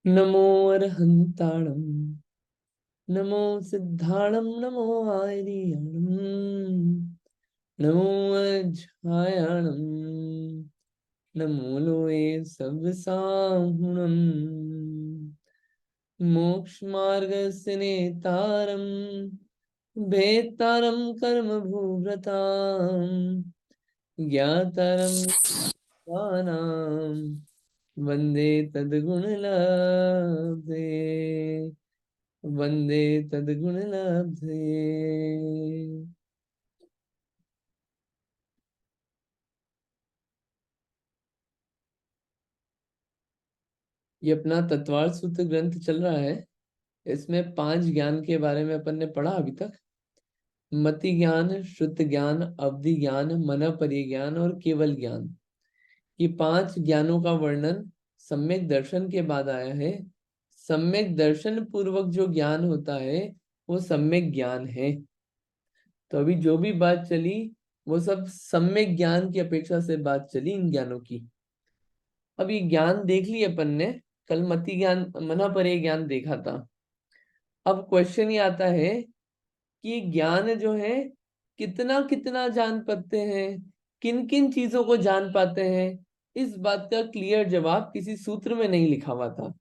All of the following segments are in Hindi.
नमो अरहंताणं नमो सिद्धाणं नमो आर्याणं नमो अज्ञायाणं नमो लोये सव्यसाहुणं मोक्षमार्गस्य नेतारं भेत्तारं कर्मभूव्रतां ज्ञातारं ज्ञानां वन्दे तद्गुणलब्धे वंदे तद्गुणलब्धे। ये अपना तत्वार्थ सूत्र ग्रंथ चल रहा है। इसमें 5 ज्ञान के बारे में अपन ने पढ़ा अभी तक। मति ज्ञान, श्रुत ज्ञान, अवधि ज्ञान, मन परिज्ञान और केवल ज्ञान। ये 5 ज्ञानों का वर्णन सम्यक दर्शन के बाद आया है। सम्यक दर्शन पूर्वक जो ज्ञान होता है वो सम्यक ज्ञान है। तो अभी जो भी बात चली वो सब सम्यक ज्ञान की अपेक्षा से बात चली इन ज्ञानों की। अब ये ज्ञान देख लिए अपन ने। कल मति ज्ञान, मना परे ज्ञान देखा था। अब क्वेश्चन ये आता है कि ज्ञान जो है कितना कितना जान पाते हैं, किन किन चीजों को जान पाते हैं। इस बात का क्लियर जवाब किसी सूत्र में नहीं लिखा हुआ था।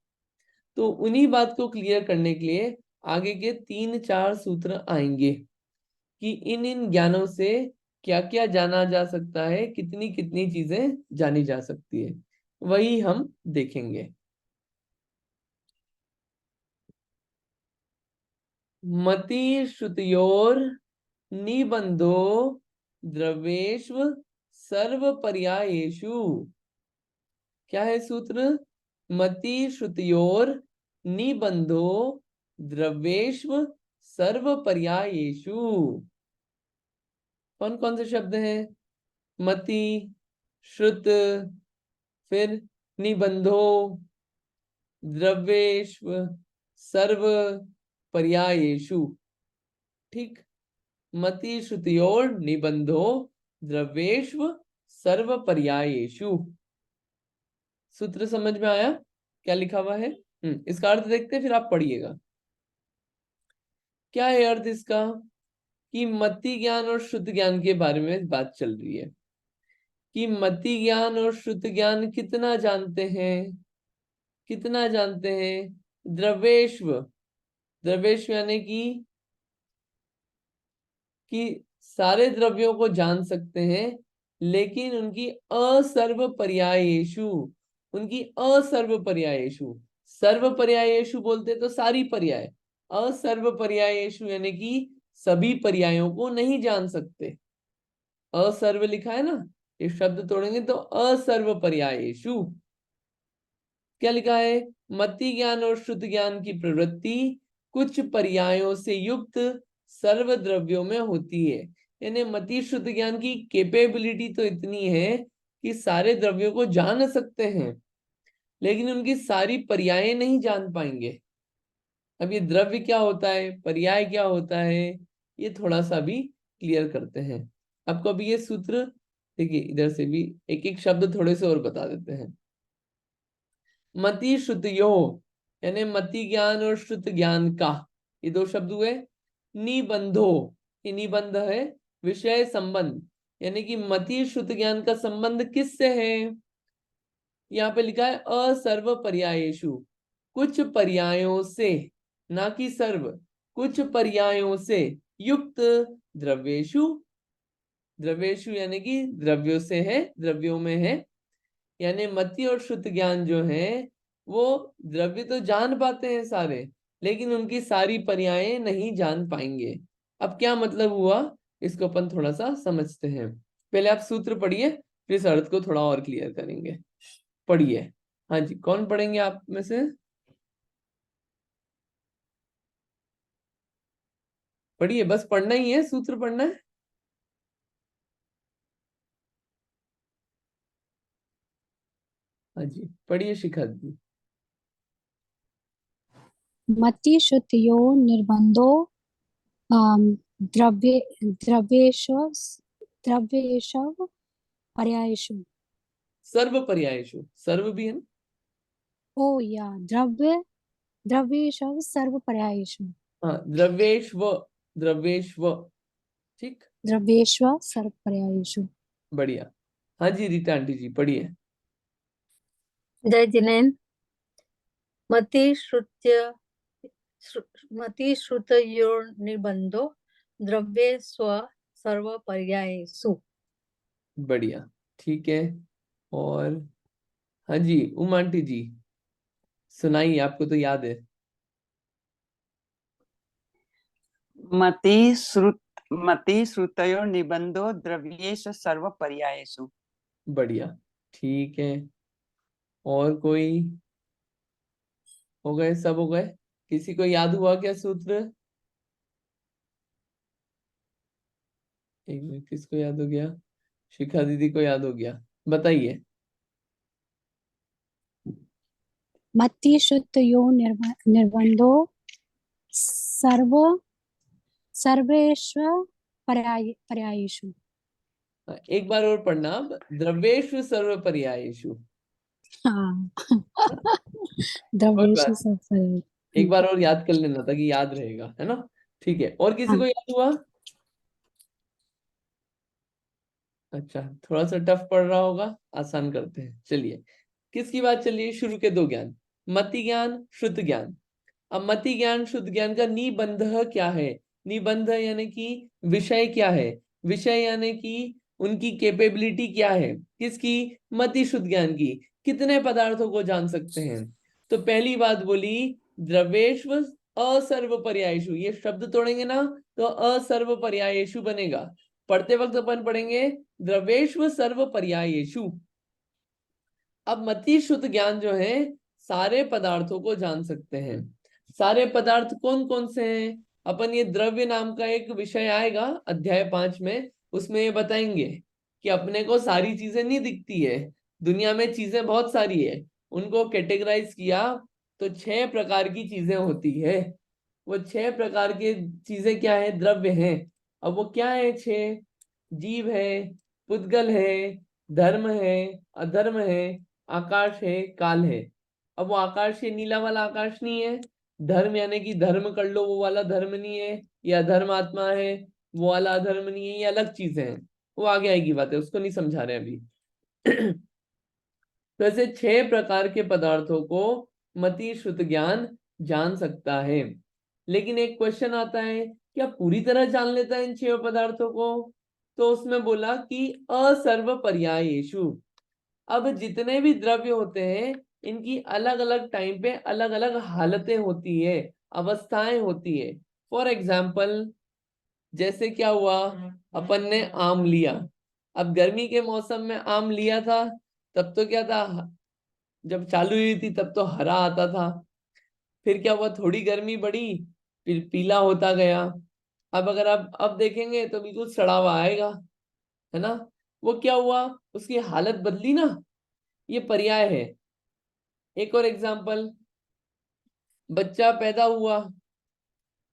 तो उन्हीं बात को क्लियर करने के लिए आगे के 3-4 सूत्र आएंगे कि इन इन ज्ञानों से क्या क्या जाना जा सकता है, कितनी कितनी चीजें जानी जा सकती है, वही हम देखेंगे। मति श्रुतियोर निबंधो द्रव्येष्व सर्व पर्यायेषु। क्या है सूत्र? मति श्रुतियोर निबंधो द्रव्येष्व सर्व पर्यायेषु। कौन कौन से शब्द हैं? मति, श्रुत, फिर निबंधो, द्रव्येष्व, सर्व पर्यायेषु। ठीक। मति श्रुतियोर निबंधो द्रव्येष्व सर्व पर्यायेषु। सूत्र समझ में आया क्या लिखा हुआ है? इसका अर्थ देखते हैं, फिर आप पढ़िएगा। क्या है अर्थ इसका? कि मति ज्ञान और शुद्ध ज्ञान के बारे में बात चल रही है कि मति ज्ञान और शुद्ध ज्ञान कितना जानते हैं। कितना जानते हैं? द्रव्येष्व। द्रव्येष्व यानी कि सारे द्रव्यों को जान सकते हैं, लेकिन उनकी असर्व पर्यायेषु। उनकी असर्व पर्यायेषु। सर्व पर्यायेषु बोलते तो सारी पर्याय। असर्व पर्यायेषु यानी कि सभी पर्यायों को नहीं जान सकते। असर्व लिखा है ना, ये शब्द तोड़ेंगे तो असर्व पर्यायेषु। क्या लिखा है? मति ज्ञान और शुद्ध ज्ञान की प्रवृत्ति कुछ पर्यायों से युक्त सर्व द्रव्यों में होती है। यानी मति शुद्ध ज्ञान की कैपेबिलिटी तो इतनी है कि सारे द्रव्यों को जान सकते हैं, लेकिन उनकी सारी पर्यायें नहीं जान पाएंगे। अब ये द्रव्य क्या होता है, पर्याय क्या होता है, ये थोड़ा सा भी क्लियर करते हैं आपको। अभी ये सूत्र देखिए, इधर से भी एक एक शब्द थोड़े से और बता देते हैं। मति श्रुतियो यानी मति ज्ञान और श्रुत ज्ञान का, ये 2 शब्द हुए। निबंधो, ये निबंध है विषय संबंध, यानी कि मति श्रुत ज्ञान का संबंध किससे है? यहाँ पे लिखा है असर्व पर्यायेषु। कुछ पर्यायों से, ना कि सर्व, कुछ पर्यायों से युक्त द्रव्येषु। द्रव्येषु यानी कि द्रव्यों से है, द्रव्यों में है। यानी मति और शुद्ध ज्ञान जो है वो द्रव्य तो जान पाते हैं सारे, लेकिन उनकी सारी पर्यायें नहीं जान पाएंगे। अब क्या मतलब हुआ, इसको अपन थोड़ा सा समझते हैं। पहले आप सूत्र पढ़िए, फिर इस अर्थ को थोड़ा और क्लियर करेंगे। पढ़िए। हाँ जी, कौन पढ़ेंगे आप में से? पढ़िए, बस पढ़ना ही है, सूत्र पढ़ना है। हाँ जी, पढ़िए शिखा जी। मति श्रुतियो निर्बंधो द्रव्य द्रव्येषु द्रव्येषु पर्यायेषु। सर्व पर्यायेषु, सर्व भी है ना? ओ या द्रव्य द्रव्येषु सर्वपर्यायेषु। हाँ, द्रव्येष्व, द्रव्येष्व। ठीक, द्रव्येषु सर्वपर्यायेषु। बढ़िया। हाँ जी रीता आंटी जी पढ़िए। जय जिनेन्द्र। मति श्रुत्य मति श्रुतयोर्निबन्धो द्रव्ये स्व सर्व पर्यायेषु। बढ़िया, ठीक है। और हाँ जी उमा आंटी जी सुनाइए, आपको तो याद है। मति श्रुतयोर निबंधो द्रव्येषु सर्व पर्यायेषु। बढ़िया, ठीक है। और कोई? हो गए, सब हो गए? किसी को याद हुआ क्या सूत्र? एक मिनट, किसको याद हो गया? शिखा दीदी को याद हो गया, बताइए। मति श्रुतयो निर्बंधो सर्व सर्वेषु पर्यायेषु। एक बार और पढ़ना आप, द्रव्येषु सर्व पर्यायेषु। हाँ कोई बात, द्रव्येषु सर्व एक बार और याद कर लेना ताकि याद रहेगा, है ना? ठीक है, और किसी हाँ। को याद हुआ? अच्छा, थोड़ा सा टफ पड़ रहा होगा, आसान करते हैं। चलिए, किसकी बात चल रही है? शुरू के दो ज्ञान, मति ज्ञान, श्रुत ज्ञान। अब मति ज्ञान शुद्ध ज्ञान का निबंध क्या है? निबंध यानी कि विषय क्या है? विषय यानी कि उनकी कैपेबिलिटी क्या है? किसकी? मति शुद्ध ज्ञान की। कितने पदार्थों को जान सकते हैं? तो पहली बात बोली द्रव्येष्व असर्व पर्यायेषु। ये शब्द तोड़ेंगे ना तो असर्व पर्यायेषु बनेगा। पढ़ते वक्त अपन पढ़ेंगे द्रव्येष्व सर्व पर्यायेषु। अब मति शुद्ध ज्ञान जो है सारे पदार्थों को जान सकते हैं। सारे पदार्थ कौन कौन से हैं? अपन ये द्रव्य नाम का एक विषय आएगा अध्याय 5 में, उसमें ये बताएंगे कि अपने को सारी चीजें नहीं दिखती है, दुनिया में चीजें बहुत सारी है। उनको कैटेगराइज किया तो 6 प्रकार की चीजें होती है। वो 6 प्रकार की चीजें क्या है? द्रव्य हैं। अब वो क्या है? 6 जीव है, पुद्गल है, धर्म है, अधर्म है, आकाश है, काल है। अब वो आकाश ये नीला वाला आकाश नहीं है। धर्म यानी कि धर्म कर लो वो वाला धर्म नहीं है। या धर्म आत्मा है वो वाला अधर्म नहीं है, ये अलग चीजें हैं। वो आगे आएगी बात है, उसको नहीं समझा रहे अभी। तो ऐसे 6 प्रकार के पदार्थों को मति श्रुत ज्ञान जान सकता है। लेकिन एक क्वेश्चन आता है, क्या पूरी तरह जान लेता है इन 6 पदार्थों को? तो उसमें बोला कि असर्व पर्यायेषु। अब जितने भी द्रव्य होते हैं इनकी अलग अलग टाइम पे अलग अलग हालतें होती है, अवस्थाएं होती है। फॉर एग्जाम्पल, जैसे क्या हुआ, अपन ने आम लिया। अब गर्मी के मौसम में आम लिया था, तब तो क्या था, जब चालू हुई थी तब तो हरा आता था। फिर क्या हुआ, थोड़ी गर्मी बढ़ी, फिर पीला होता गया। अब अगर आप अब देखेंगे तो बिल्कुल सड़ा हुआ आएगा, है ना? वो क्या हुआ, उसकी हालत बदली ना। ये पर्याय है। एक और एग्जांपल, बच्चा पैदा हुआ,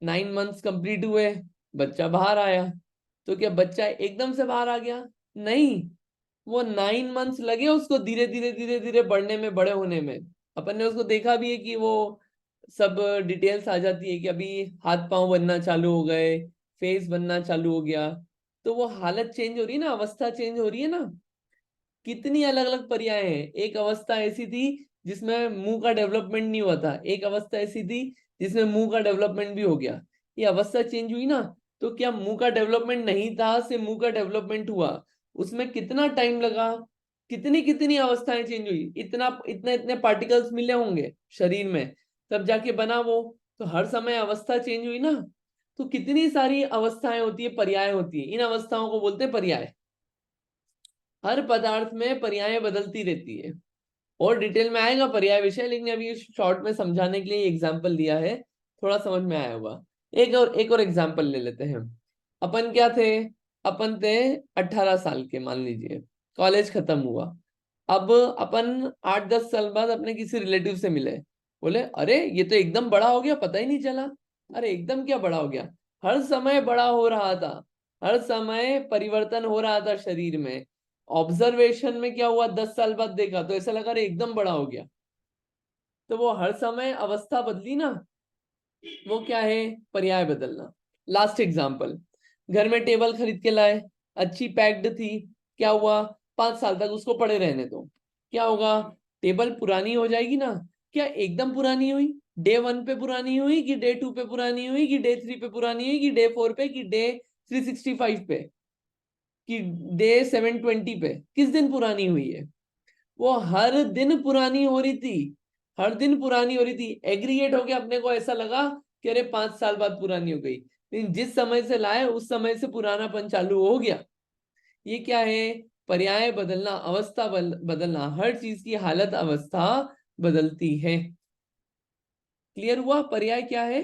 9 मंथ्स कंप्लीट हुए, बच्चा बाहर आया। तो क्या बच्चा एकदम से बाहर आ गया? नहीं, वो 9 मंथ्स लगे उसको धीरे धीरे धीरे धीरे बढ़ने में, बड़े होने में। अपन ने उसको देखा भी है कि वो सब डिटेल्स आ जाती है कि अभी हाथ पांव बनना चालू हो गए, फेस बनना चालू हो गया। तो वो हालत चेंज हो रही है ना, अवस्था चेंज हो रही है ना। कितनी अलग अलग पर्याय हैं। एक अवस्था ऐसी थी जिसमें मुंह का डेवलपमेंट नहीं हुआ था, एक अवस्था ऐसी थी जिसमें मुंह का डेवलपमेंट भी हो गया। ये अवस्था चेंज हुई ना। तो क्या मुंह का डेवलपमेंट नहीं था से मुंह का डेवलपमेंट हुआ, उसमें कितना टाइम लगा? कितनी कितनी अवस्थाएं चेंज हुई, इतना इतने इतने पार्टिकल्स मिले होंगे शरीर में, तब जाके बना वो। तो हर समय अवस्था चेंज हुई ना। तो कितनी सारी अवस्थाएं होती है, पर्याय होती है, इन अवस्थाओं को बोलते हैं पर्याय। हर पदार्थ में पर्याय बदलती रहती है। और डिटेल में आएगा पर्याय विषय, लेकिन अभी शॉर्ट में समझाने के लिए एग्जांपल दिया है, थोड़ा समझ में आया होगा। एक और एग्जांपल ले लेते हैं। अपन क्या थे? अपन थे 18 साल के, मान लीजिए कॉलेज खत्म हुआ। अब अपन 8-10 साल बाद अपने किसी रिलेटिव से मिले, बोले अरे ये तो एकदम बड़ा हो गया, पता ही नहीं चला। अरे एकदम क्या बड़ा हो गया, हर समय बड़ा हो रहा था, हर समय परिवर्तन हो रहा था शरीर में। ऑब्जर्वेशन में क्या हुआ, 10 साल बाद देखा तो ऐसा लगा अरे एकदम बड़ा हो गया। तो वो हर समय अवस्था बदली ना, वो क्या है, पर्याय बदलना। लास्ट एग्जाम्पल, घर में टेबल खरीद के लाए, अच्छी पैक्ड थी, क्या हुआ, 5 साल तक उसको पड़े रहने दो, क्या होगा, टेबल पुरानी हो जाएगी ना। क्या एकदम पुरानी हुई, डे 1 पे पुरानी हुई कि डे 2 पे पुरानी हुई कि डे 3 पे पुरानी हुई कि डे 4 पे कि डे 365 पे कि डे 720 पे, किस दिन पुरानी हुई है? वो हर दिन पुरानी हो रही थी, हर दिन पुरानी हो रही थी। एग्रीगेट होके अपने को ऐसा लगा कि अरे 5 साल बाद पुरानी हो गई, लेकिन जिस समय से लाए उस समय से पुरानापन चालू हो गया। ये क्या है, पर्याय बदलना, अवस्था बदलना। हर चीज की हालत अवस्था बदलती है। क्लियर हुआ पर्याय क्या है?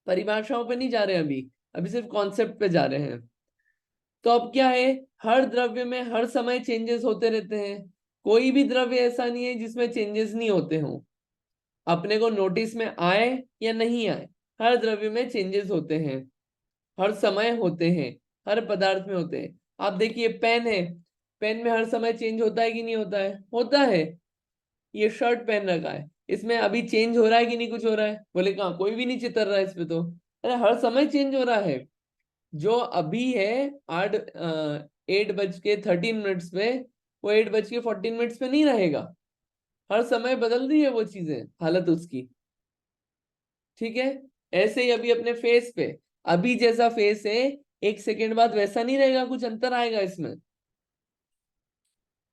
परिभाषाओं पे नहीं जा रहे अभी, अभी सिर्फ कॉन्सेप्ट पे जा रहे हैं। तो अब क्या है, हर द्रव्य में हर समय चेंजेस होते रहते हैं। कोई भी द्रव्य ऐसा नहीं है जिसमें चेंजेस नहीं होते हों, अपने को नोटिस में आए या नहीं आए, हर द्रव्य में चेंजेस होते हैं, हर समय होते हैं, हर पदार्थ में होते हैं। आप देखिए पेन है, पेन में हर समय चेंज होता है कि नहीं होता है? होता है। ये शर्ट पहन रखा है, इसमें अभी चेंज हो रहा है कि नहीं कुछ हो रहा है? बोले कहाँ, कोई भी नहीं चितर रहा है इस पे तो। अरे हर समय चेंज हो रहा है। जो अभी है 8:13 पे, वो 8:14 पे नहीं रहेगा। हर समय बदल रही है वो चीजें, हालत उसकी। ठीक है, ऐसे ही अभी अपने फेस पे, अभी जैसा फेस है 1 सेकेंड बाद वैसा नहीं रहेगा, कुछ अंतर आएगा इसमें।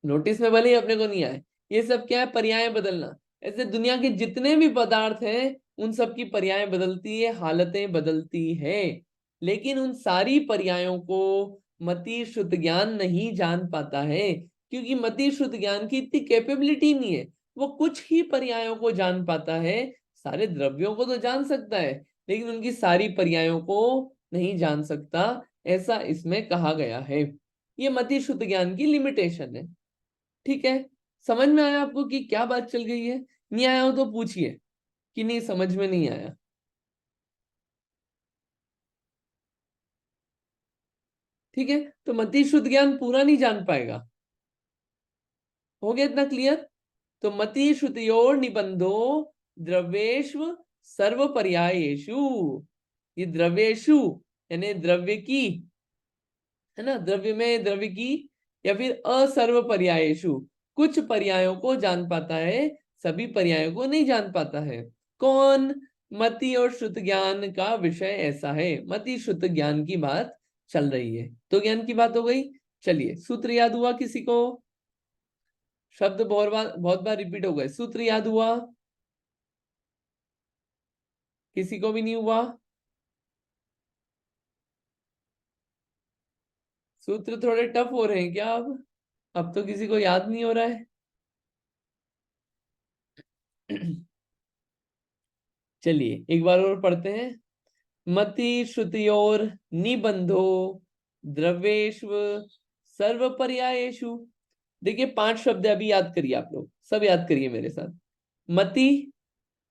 नोटिस में भले ही अपने को नहीं आए। ये सब क्या है, पर्याय बदलना। ऐसे दुनिया के जितने भी पदार्थ हैं उन सब की पर्याय बदलती है, हालतें बदलती है। लेकिन उन सारी पर्यायों को मति शुद्ध ज्ञान नहीं जान पाता है, क्योंकि मति शुद्ध ज्ञान की इतनी कैपेबिलिटी नहीं है। वो कुछ ही पर्यायों को जान पाता है, सारे द्रव्यों को तो जान सकता है लेकिन उनकी सारी पर्यायों को नहीं जान सकता, ऐसा इसमें कहा गया है। ये मति शुद्ध ज्ञान की लिमिटेशन है। ठीक है, समझ में आया आपको कि क्या बात चल गई है? नहीं आया हो तो पूछिए कि नहीं समझ में नहीं आया। ठीक है, तो मति शुद्ध ज्ञान पूरा नहीं जान पाएगा। हो गया इतना क्लियर? तो मति श्रुतियोर निबंधो द्रव्येषु सर्व पर्यायेषु। ये द्रव्येषु यानी द्रव्य की, है ना, द्रव्य में द्रव्य की, या फिर असर्व पर्यायेषु, कुछ पर्यायों को जान पाता है, सभी पर्यायों को नहीं जान पाता है। कौन? मति और श्रुत ज्ञान का विषय ऐसा है, मति श्रुत ज्ञान की बात चल रही है। तो ज्ञान की बात हो गई। चलिए, सूत्र याद हुआ किसी को? शब्द बहुत बार रिपीट हो गए। सूत्र याद हुआ? किसी को भी नहीं हुआ? सूत्र थोड़े टफ हो रहे हैं क्या अब तो किसी को याद नहीं हो रहा है? चलिए एक बार और पढ़ते हैं। मति श्रुतियोर निबंधो द्रव्येषु सर्व पर्यायेषु। देखिए 5 शब्द अभी याद करिए, आप लोग सब याद करिए मेरे साथ। मति,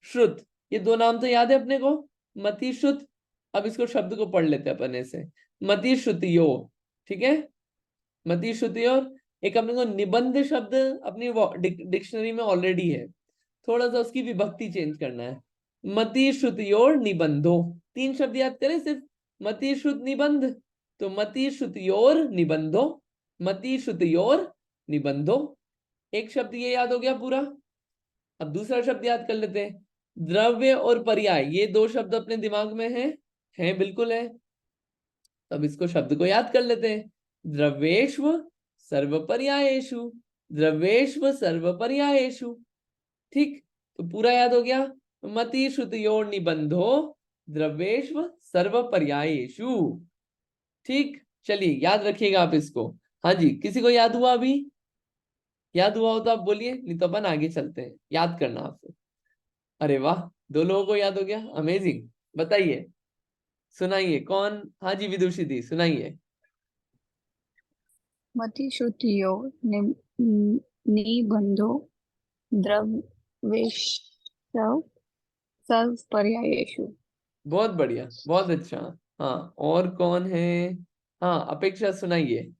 श्रुत, ये 2 नाम तो याद है अपने को, मति श्रुत। अब इसको शब्द को पढ़ लेते हैं अपन ऐसे, मति श्रुतियो। ठीक है, मति श्रुतियोर। एक अपने को निबंध शब्द अपनी डिक्शनरी में ऑलरेडी है, थोड़ा सा उसकी विभक्ति चेंज करना है। मति श्रुतियोर निबंधो, 3 शब्द याद करें सिर्फ, मति श्रुत निबंध। तो मति श्रुतियोर निबंधो, मति श्रुतियोर निबंधो, एक शब्द ये याद हो गया पूरा। अब दूसरा शब्द याद कर लेते हैं, द्रव्य और पर्याय। ये 2 शब्द अपने दिमाग में हैं बिल्कुल है। अब इसको शब्द को याद कर लेते हैं, द्रव्येष्व सर्व पर्यायेषु, द्रव्येष्व सर्व पर्यायेषु। ठीक, तो पूरा याद हो गया। मति श्रुतियोर निबंधो द्रव्येष्व सर्व पर्यायेषु। ठीक, चलिए याद रखिएगा आप इसको। हाँ जी, किसी को याद हुआ? अभी याद हुआ हो तो आप बोलिए, नहीं तो अपन आगे चलते हैं। याद करना आपसे। अरे वाह, 2 लोगों को याद हो गया, अमेजिंग। बताइए, सुनाइए कौन? हाँ जी विदुषी दी, सुनाइए। मति श्रुतियो निबंधो द्रव्येषु सर्व पर्यायेषु। बहुत बढ़िया, बहुत अच्छा। हाँ, और कौन है? हाँ, अपेक्षा सुनाइए।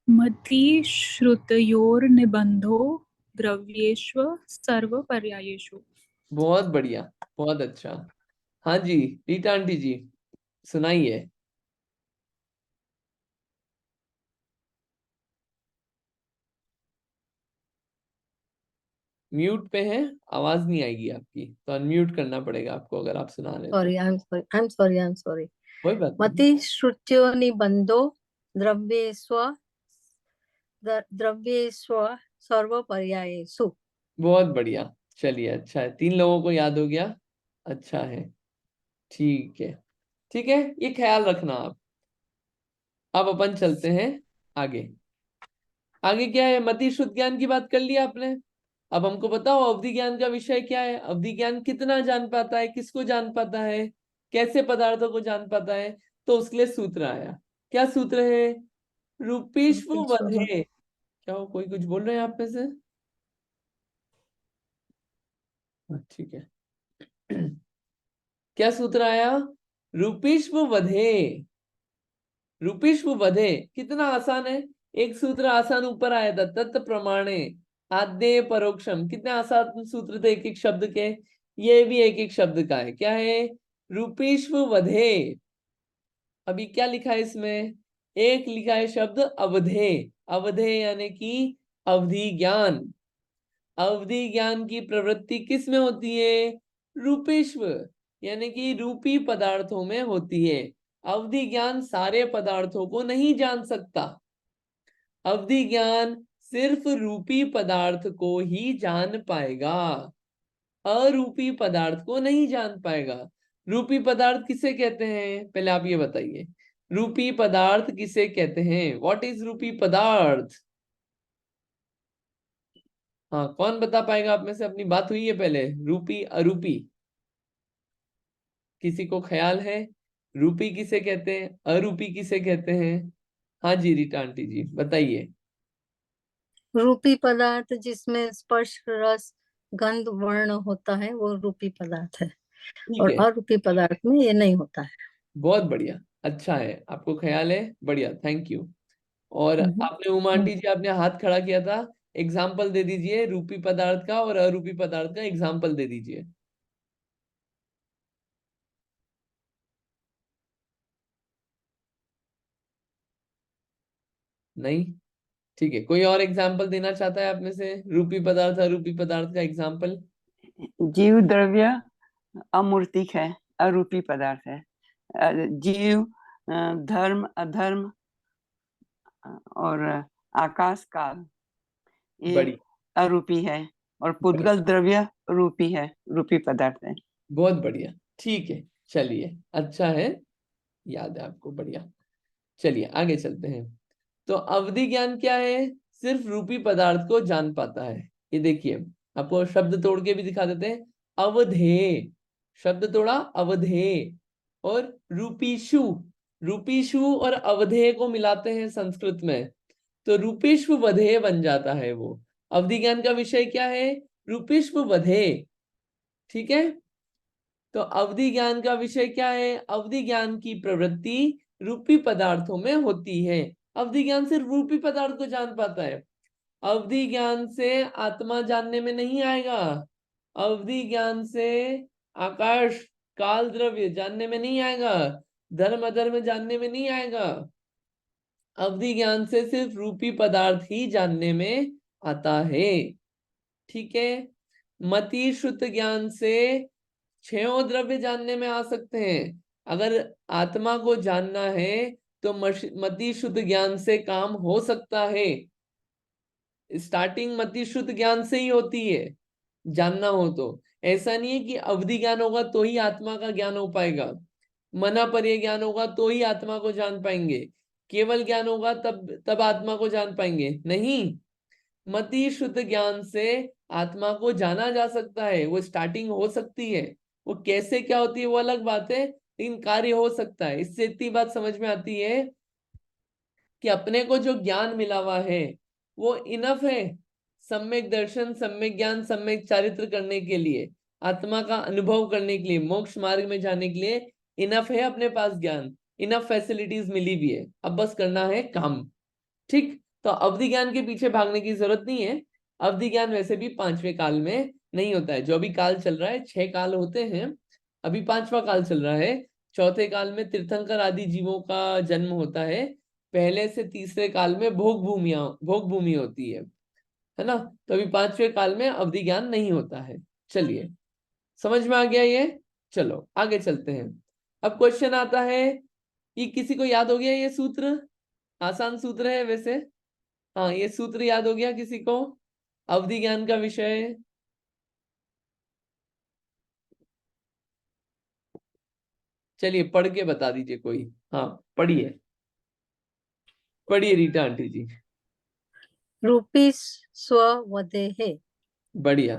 मति श्रुतयोर्निबंधो द्रव्येषु सर्वपर्यायेषु। बहुत बढ़िया, बहुत अच्छा। हाँ जी, रीटा आंटी जी सुनाइए। म्यूट पे है, आवाज नहीं आएगी आपकी, तो अनम्यूट करना पड़ेगा आपको अगर आप सुना रहे तो। Sorry, I am sorry. कोई बात नहीं। मति श्रुत्यो निबंधो द्रव्येषु द्रव्येषु सर्वपर्यायेषु। बहुत बढ़िया, चलिए अच्छा है, 3 लोगों को याद हो गया, अच्छा है, ठीक है। ठीक है, ये ख्याल रखना आप। अब अपन चलते हैं आगे। आगे क्या है, मति शुद्ध ज्ञान की बात कर लिया आपने। अब हमको बताओ अवधि ज्ञान का विषय क्या है। अवधि ज्ञान कितना जान पाता है, किसको जान पाता है, कैसे पदार्थों को जान पाता है। तो उसके लिए सूत्र आया। क्या सूत्र है, रूपीश्व वधे। क्या हो, कोई कुछ बोल रहे हैं आप में से? हाँ, ठीक है। क्या सूत्र आया, रूपीश्व वधे। रूपीश्व वधे कितना आसान है। एक सूत्र आसान ऊपर आया था, तत् प्रमाणे आद्य परोक्षम। कितने आसान सूत्र थे एक एक शब्द के। ये भी एक एक शब्द का है। क्या है, रूपीश्व वधे। अभी क्या लिखा है इसमें, एक लिखा है शब्द अवधे। अवधे यानी कि अवधि ज्ञान। अवधि ज्ञान की प्रवृत्ति किस में होती है, रूपेश्व यानी कि रूपी पदार्थों में होती है। अवधि ज्ञान सारे पदार्थों को नहीं जान सकता। अवधि ज्ञान सिर्फ रूपी पदार्थ को ही जान पाएगा, अरूपी पदार्थ को नहीं जान पाएगा। रूपी पदार्थ किसे कहते हैं, पहले आप ये बताइए, रूपी पदार्थ किसे कहते हैं, व्हाट इज रूपी पदार्थ। हाँ, कौन बता पाएगा आप में से, अपनी बात हुई है पहले, रूपी अरूपी किसी को ख्याल है। रूपी किसे कहते हैं, अरूपी किसे कहते हैं। हाँ जी रीटा आंटी जी बताइए। रूपी पदार्थ जिसमें स्पर्श रस गंध वर्ण होता है वो रूपी पदार्थ है, ठीक और है, अरूपी पदार्थ में ये नहीं होता है। बहुत बढ़िया, अच्छा है, आपको ख्याल है, बढ़िया, थैंक यू। और हम्म, आपने उमा आंटी जी आपने हाथ खड़ा किया था, एग्जाम्पल दे दीजिए रूपी पदार्थ का और अरूपी पदार्थ का, एग्जाम्पल दे दीजिए। नहीं, ठीक है, कोई और एग्जाम्पल देना चाहता है आप में से, रूपी पदार्थ अरूपी पदार्थ का एग्जाम्पल। जीव द्रव्य अमूर्तिक है, अरूपी पदार्थ है। जीव, धर्म अधर्म और आकाश काल, ये बड़ी अरूपी है। और बड़ी पुद्गल द्रव्य रूपी है, रूपी पदार्थ है। बहुत बढ़िया, ठीक है, चलिए अच्छा है, याद है आपको, बढ़िया। चलिए आगे चलते हैं। तो अवधि ज्ञान क्या है, सिर्फ रूपी पदार्थ को जान पाता है। ये देखिए, आपको शब्द तोड़ के भी दिखा देते हैं। अवधे, शब्द तोड़ा अवधे, और रूपीशु। रूपीशु और अवधे को मिलाते हैं संस्कृत में, तो रूपेश्व वधे बन जाता है वो। अवधि ज्ञान का विषय क्या है, रूपेश्व वधे। ठीक है, तो अवधि ज्ञान का विषय क्या है, अवधि ज्ञान की प्रवृत्ति रूपी पदार्थों में होती है। अवधि ज्ञान सिर्फ रूपी पदार्थ को जान पाता है। अवधि ज्ञान से आत्मा जानने में नहीं आएगा। अवधि ज्ञान से आकाश काल द्रव्य जानने में नहीं आएगा। धर्म अधर्म जानने में नहीं आएगा। अवधि ज्ञान से सिर्फ रूपी पदार्थ ही जानने में आता है। ठीक है, मति शुद्ध ज्ञान से 6 द्रव्य जानने में आ सकते हैं। अगर आत्मा को जानना है तो मति शुद्ध ज्ञान से काम हो सकता है। स्टार्टिंग मति शुद्ध ज्ञान से ही होती है, जानना हो तो। ऐसा नहीं है कि अवधि ज्ञान होगा तो ही आत्मा का ज्ञान हो पाएगा, मना पर्य ज्ञान होगा तो ही आत्मा को जान पाएंगे, केवल ज्ञान होगा तब तब आत्मा को जान पाएंगे, नहीं। मति शुद्ध ज्ञान से आत्मा को जाना जा सकता है, वो स्टार्टिंग हो सकती है। वो कैसे क्या होती है वो अलग बात है, लेकिन कार्य हो सकता है। इससे इतनी बात समझ में आती है कि अपने को जो ज्ञान मिला हुआ है वो इनफ है सम्यक दर्शन, सम्यक ज्ञान, सम्यक चारित्र करने के लिए, आत्मा का अनुभव करने के लिए, मोक्ष मार्ग में जाने के लिए इनफ है अपने पास ज्ञान। इनफ फैसिलिटीज मिली भी है, अब बस करना है काम। ठीक, तो अवधि ज्ञान के पीछे भागने की जरूरत नहीं है। अवधि ज्ञान वैसे भी पांचवें काल में नहीं होता है। जो अभी काल चल रहा है, 6 काल होते हैं, अभी पांचवा काल चल रहा है। चौथे काल में तीर्थंकर आदि जीवों का जन्म होता है। पहले से तीसरे काल में भोग भूमि होती है ना। तो अभी पांचवें काल में अवधि ज्ञान नहीं होता है। चलिए, समझ में आ गया ये। चलो आगे चलते हैं। अब क्वेश्चन आता है कि किसी को याद हो गया ये सूत्र? आसान सूत्र है वैसे। हाँ, ये सूत्र याद हो गया किसी को? अवधि ज्ञान का विषय। चलिए पढ़ के बता दीजिए कोई। हाँ पढ़िए, पढ़िए रीटा आंटी जी। रूपी स्ववधे। बढ़िया।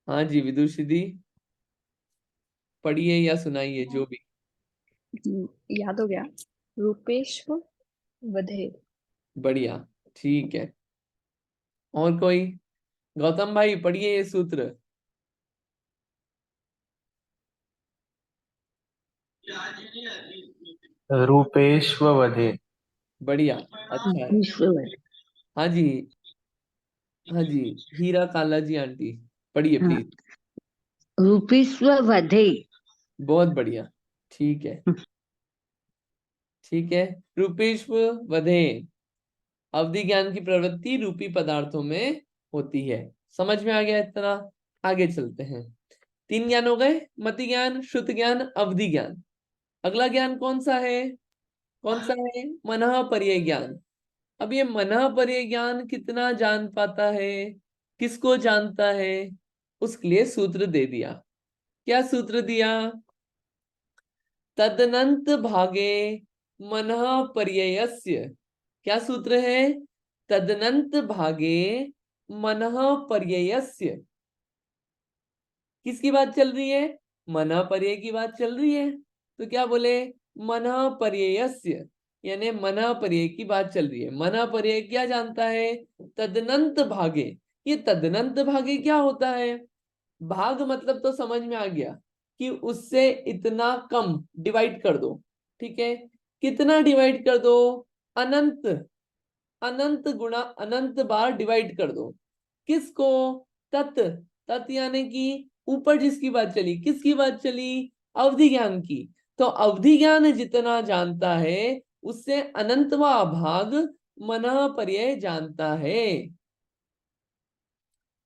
हाँ जी विदुषी दी, पढ़िए या सुनाइए जो भी। याद हो गया। रूपेश्व वधे। बढ़िया, ठीक है। और कोई? गौतम भाई पढ़िए ये सूत्र। रूपेश्ववधे। बढ़िया, अच्छा है। ईश्वर। हाँ जी, हाँ जी, हीरा काला जी आंटी पढ़िए हाँ, प्लीज। रूपीश्व वधे। बहुत बढ़िया, ठीक है, ठीक है। रूपेश्व वधे, अवधि ज्ञान की प्रवृत्ति रूपी पदार्थों में होती है। समझ में आ गया इतना? आगे चलते हैं। 3 ज्ञान हो गए, मति ज्ञान, श्रुत ज्ञान, अवधि ज्ञान। अगला ज्ञान कौन सा है? कौन सा है? मनः पर्यय ज्ञान। अब ये मनः पर्यय ज्ञान कितना जान पाता है, किसको जानता है? उसके लिए सूत्र दे दिया। क्या सूत्र दिया? तदनंत भागे मनः पर्ययस्य। क्या सूत्र है? तदनंत भागे मनः पर्ययस्य। किसकी बात चल रही है? मनः पर्यय की बात चल रही है। तो क्या बोले? मनः पर्ययस्य, यानी मनः पर्यय की बात चल रही है। मनः पर्यय क्या जानता है? तदनंत भागे। ये तदनंत भागे क्या होता है? भाग मतलब तो समझ में आ गया कि उससे इतना कम डिवाइड कर दो। ठीक है, कितना डिवाइड कर दो? अनंत, अनंत गुणा अनंत बार डिवाइड कर दो। किसको? तत्, तत् यानी कि ऊपर जिसकी बात चली, किसकी बात चली? अवधि ज्ञान की। तो अवधि ज्ञान जितना जानता है उससे अनंतवा भाग मनः पर्यय जानता है।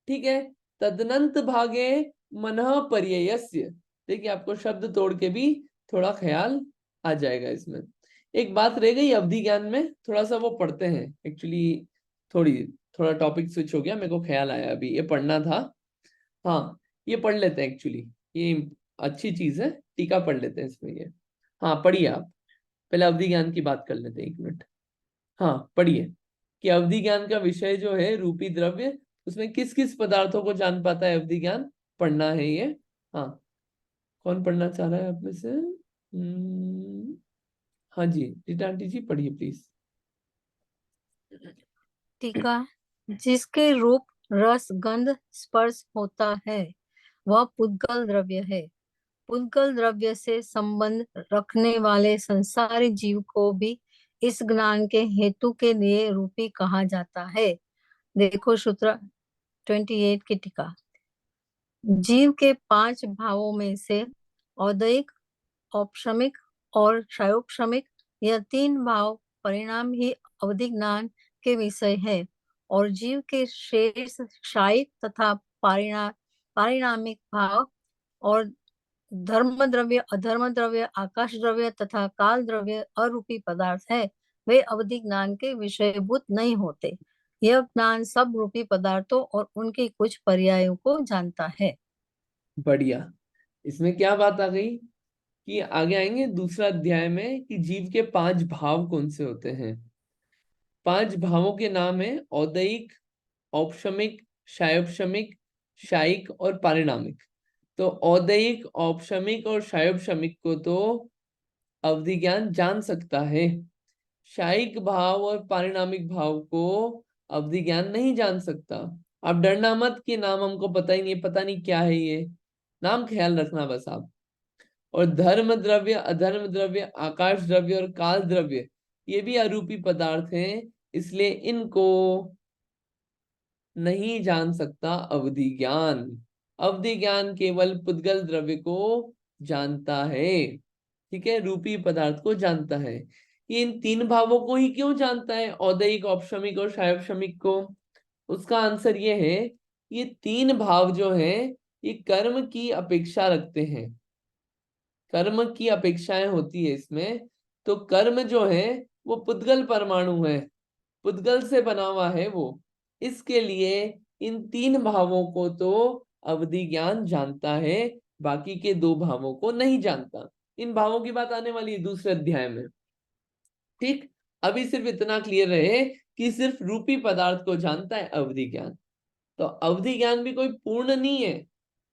ठीक है, तदनंत भागे मनः पर्ययस्य। देखिए आपको शब्द तोड़ के भी थोड़ा ख्याल आ जाएगा इसमें। एक बात रह गई अवधि ज्ञान में, थोड़ा सा वो पढ़ते हैं एक्चुअली। थोड़ा टॉपिक स्विच हो गया, मेरे को ख्याल आया अभी ये पढ़ना था। हाँ, ये पढ़ लेते हैं एक्चुअली, ये अच्छी चीज है। टीका पढ़ लेते हैं इसमें ये। हाँ पढ़िए आप, पहले अवधि ज्ञान की बात कर लेते हैं 1 मिनट। हाँ पढ़िए कि अवधि ज्ञान का विषय जो है रूपी द्रव्य, उसमें किस किस पदार्थों को जान पाता है अवधि ज्ञान। पढ़ना है ये। हाँ, कौन पढ़ना चाह रहा है आप में से? हाँ जी, रीटा आंटी जी पढ़िए प्लीज। टीका। जिसके रूप रस गंध स्पर्श होता है वह पुद्गल द्रव्य है। पुद्गल द्रव्य से संबंध रखने वाले संसारी जीव को भी इस ज्ञान के हेतु के लिए रूपी कहा जाता है। देखो सूत्र 28 की टीका। जीव के 5 भावों में से औदयिक, औपशमिक और क्षयोपशमिक, यह 3 भाव परिणाम ही अवधि ज्ञान के विषय है, और जीव के शेष क्षायिक तथा पारिणामिक भाव और धर्म द्रव्य, अधर्म द्रव्य, आकाश द्रव्य तथा काल द्रव्य अरूपी पदार्थ है। वे अवधि ज्ञान के विषयभूत नहीं होते। यह ज्ञान सब रूपी पदार्थों और उनके कुछ पर्यायों को जानता है। बढ़िया। इसमें क्या बात आ गई कि आगे आएंगे दूसरा अध्याय में कि जीव के 5 भाव कौन से होते हैं। 5 भावों के नाम है औदयिक, औपशमिक, क्षयोपशमिक, क्षायिक और पारिणामिक। तो औदयिक, औपशमिक और क्षयोपशमिक को तो अवधि ज्ञान जान सकता है। क्षायिक भाव और पारिणामिक भाव को अवधि ज्ञान नहीं जान सकता। आप डरना मत कि नाम हमको पता ही नहीं, पता नहीं क्या है ये नाम, ख्याल रखना बस आप। और धर्म द्रव्य, अधर्म द्रव्य, आकाश द्रव्य और काल द्रव्य ये भी अरूपी पदार्थ हैं, इसलिए इनको नहीं जान सकता अवधि ज्ञान। अवधि ज्ञान केवल पुद्गल द्रव्य को जानता है, ठीक है, रूपी पदार्थ को जानता है। ये इन तीन भावों को ही क्यों जानता है, औदैहिक, औपशमिक और शायोपशमिक को? उसका आंसर ये है, ये तीन भाव जो है ये कर्म की अपेक्षा रखते हैं, कर्म की अपेक्षाएं होती है इसमें। तो कर्म जो है वो पुद्गल परमाणु है, पुद्गल से बना हुआ है वो, इसके लिए इन तीन भावों को तो अवधि ज्ञान जानता है, बाकी के दो भावों को नहीं जानता। इन भावों की बात आने वाली है दूसरे अध्याय में, ठीक। अभी सिर्फ इतना क्लियर रहे कि सिर्फ रूपी पदार्थ को जानता है अवधि ज्ञान। तो अवधि ज्ञान भी कोई पूर्ण नहीं है,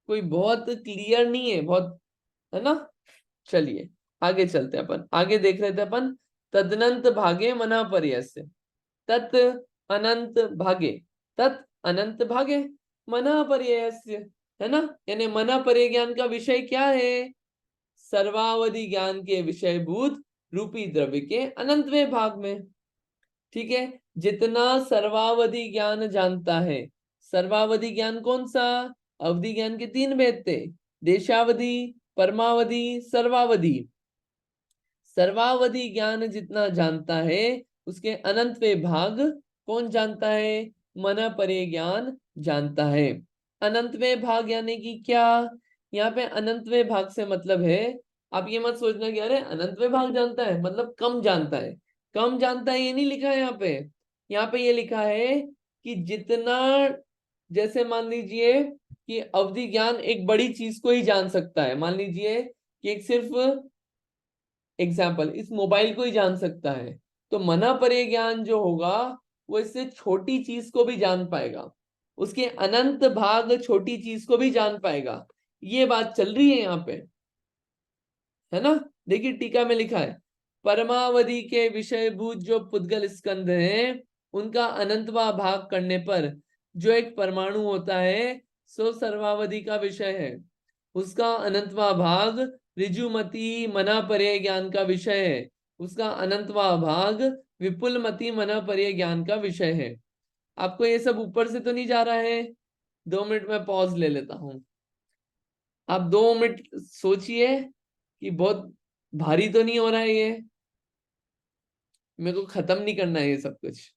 कोई बहुत क्लियर नहीं है, बहुत, है ना। चलिए आगे चलते हैं, अपन आगे देख रहे थे अपन, तदनंत भागे मना पर्यस्य, तत् अनंत भागे, तत् अनंत भागे मना पर्यस्य, है ना। यानी मना पर्य ज्ञान का विषय क्या है, सर्वावधि ज्ञान के विषयभूत रूपी द्रव्य के अनंतवें भाग में, ठीक है। जितना सर्वावधि ज्ञान जानता है, सर्वावधि ज्ञान कौन सा, अवधि ज्ञान के तीन भेद थे, देशावधि, परमावधि, सर्वावधि। सर्वावधि ज्ञान जितना जानता है उसके अनंतवें भाग कौन जानता है, मन परे ज्ञान जानता है। अनंतवें भाग यानी कि क्या, यहाँ पे अनंतवें भाग से मतलब है, आप ये मत सोचना कि अरे अनंतवें भाग जानता है मतलब कम जानता है, कम जानता है ये नहीं लिखा है यहाँ पे। यहाँ पे ये लिखा है कि जितना, जैसे मान लीजिए कि अवधि ज्ञान एक बड़ी चीज को ही जान सकता है, मान लीजिए कि एक सिर्फ एग्जाम्पल इस मोबाइल को ही जान सकता है, तो मना परे ज्ञान जो होगा वो इससे छोटी चीज को भी जान पाएगा, उसके अनंत भाग छोटी चीज को भी जान पाएगा। ये बात चल रही है यहाँ पे, है ना। देखिए टीका में लिखा है, परमावधि के विषयभूत जो पुद्गल स्कंध हैं उनका अनंतवा भाग करने पर जो एक परमाणु होता है सो सर्वावधि का विषय है, उसका अनंतवा भाग ऋजुमति मना परे ज्ञान का विषय है, उसका अनंतवा भाग विपुलमति मना परे ज्ञान का विषय है। आपको ये सब ऊपर से तो नहीं जा रहा है, 2 मिनट में पॉज ले लेता हूं, आप 2 मिनट सोचिए कि बहुत भारी तो नहीं हो रहा है ये, मेरे को खत्म नहीं करना है ये सब कुछ।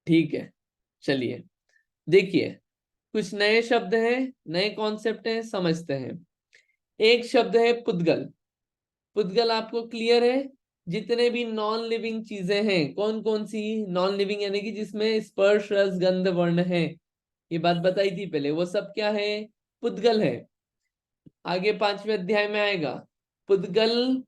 ठीक है, चलिए देखिए कुछ नए शब्द हैं, नए कॉन्सेप्ट हैं, समझते हैं। एक शब्द है पुद्गल। पुद्गल आपको क्लियर है, जितने भी नॉन लिविंग चीजें हैं, कौन कौन सी नॉन लिविंग यानी कि जिसमें स्पर्श रस गंध वर्ण है, ये बात बताई थी पहले, वो सब क्या है, पुद्गल है। आगे 5वें अध्याय में आएगा, पुद्गल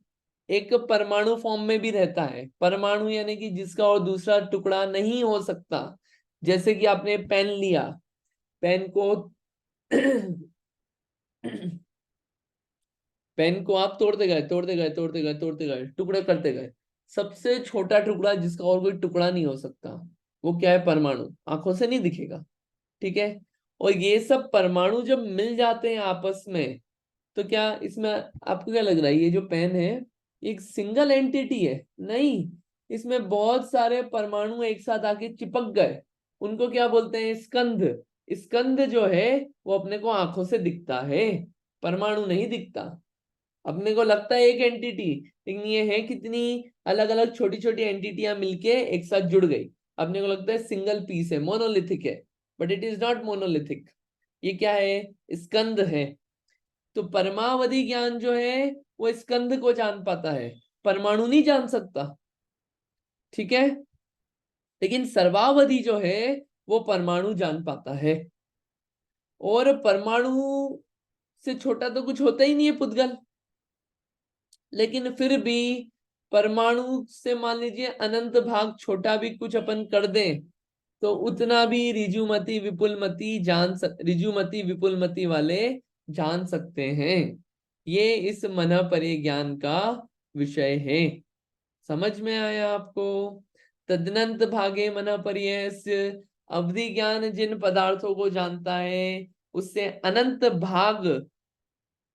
एक परमाणु फॉर्म में भी रहता है, परमाणु यानी कि जिसका और दूसरा टुकड़ा नहीं हो सकता। जैसे कि आपने पेन लिया, पेन को पेन को आप तोड़ते गए तोड़ते गए तोड़ते गए तोड़ते गए, टुकड़े करते गए, सबसे छोटा टुकड़ा जिसका और कोई टुकड़ा नहीं हो सकता वो क्या है, परमाणु, आंखों से नहीं दिखेगा, ठीक है। और ये सब परमाणु जब मिल जाते हैं आपस में, तो क्या इसमें आपको क्या लग रहा है, ये जो पेन है एक सिंगल एंटिटी है, नहीं, इसमें बहुत सारे परमाणु एक साथ आके चिपक गए, उनको क्या बोलते हैं, स्कंध। स्कंध जो है वो अपने को आंखों से दिखता है, परमाणु नहीं दिखता। अपने को लगता है एक एंटिटी, लेकिन ये है कितनी अलग अलग छोटी छोटी एंटिटियां मिलके एक साथ जुड़ गई, अपने को लगता है सिंगल पीस है, मोनोलिथिक है, but it is not monolithic. ये क्या है, स्कंद है। तो परमावधि ज्ञान जो है वो स्कंद को जान पाता है, परमाणु नहीं जान सकता, ठीक है। लेकिन सर्वावधि जो है वो परमाणु जान पाता है, और परमाणु से छोटा तो कुछ होता ही नहीं है पुद्गल। लेकिन फिर भी परमाणु से मान लीजिए अनंत भाग छोटा भी कुछ अपन कर दें तो उतना भी ऋजुमति विपुलमति ऋजुमति विपुलमति वाले जान सकते हैं। ये इस मन परे ज्ञान का विषय है। समझ में आया आपको? तदनंत भागे मन पर्यस्य, अवधि ज्ञान जिन पदार्थों को जानता है उससे अनंत भाग,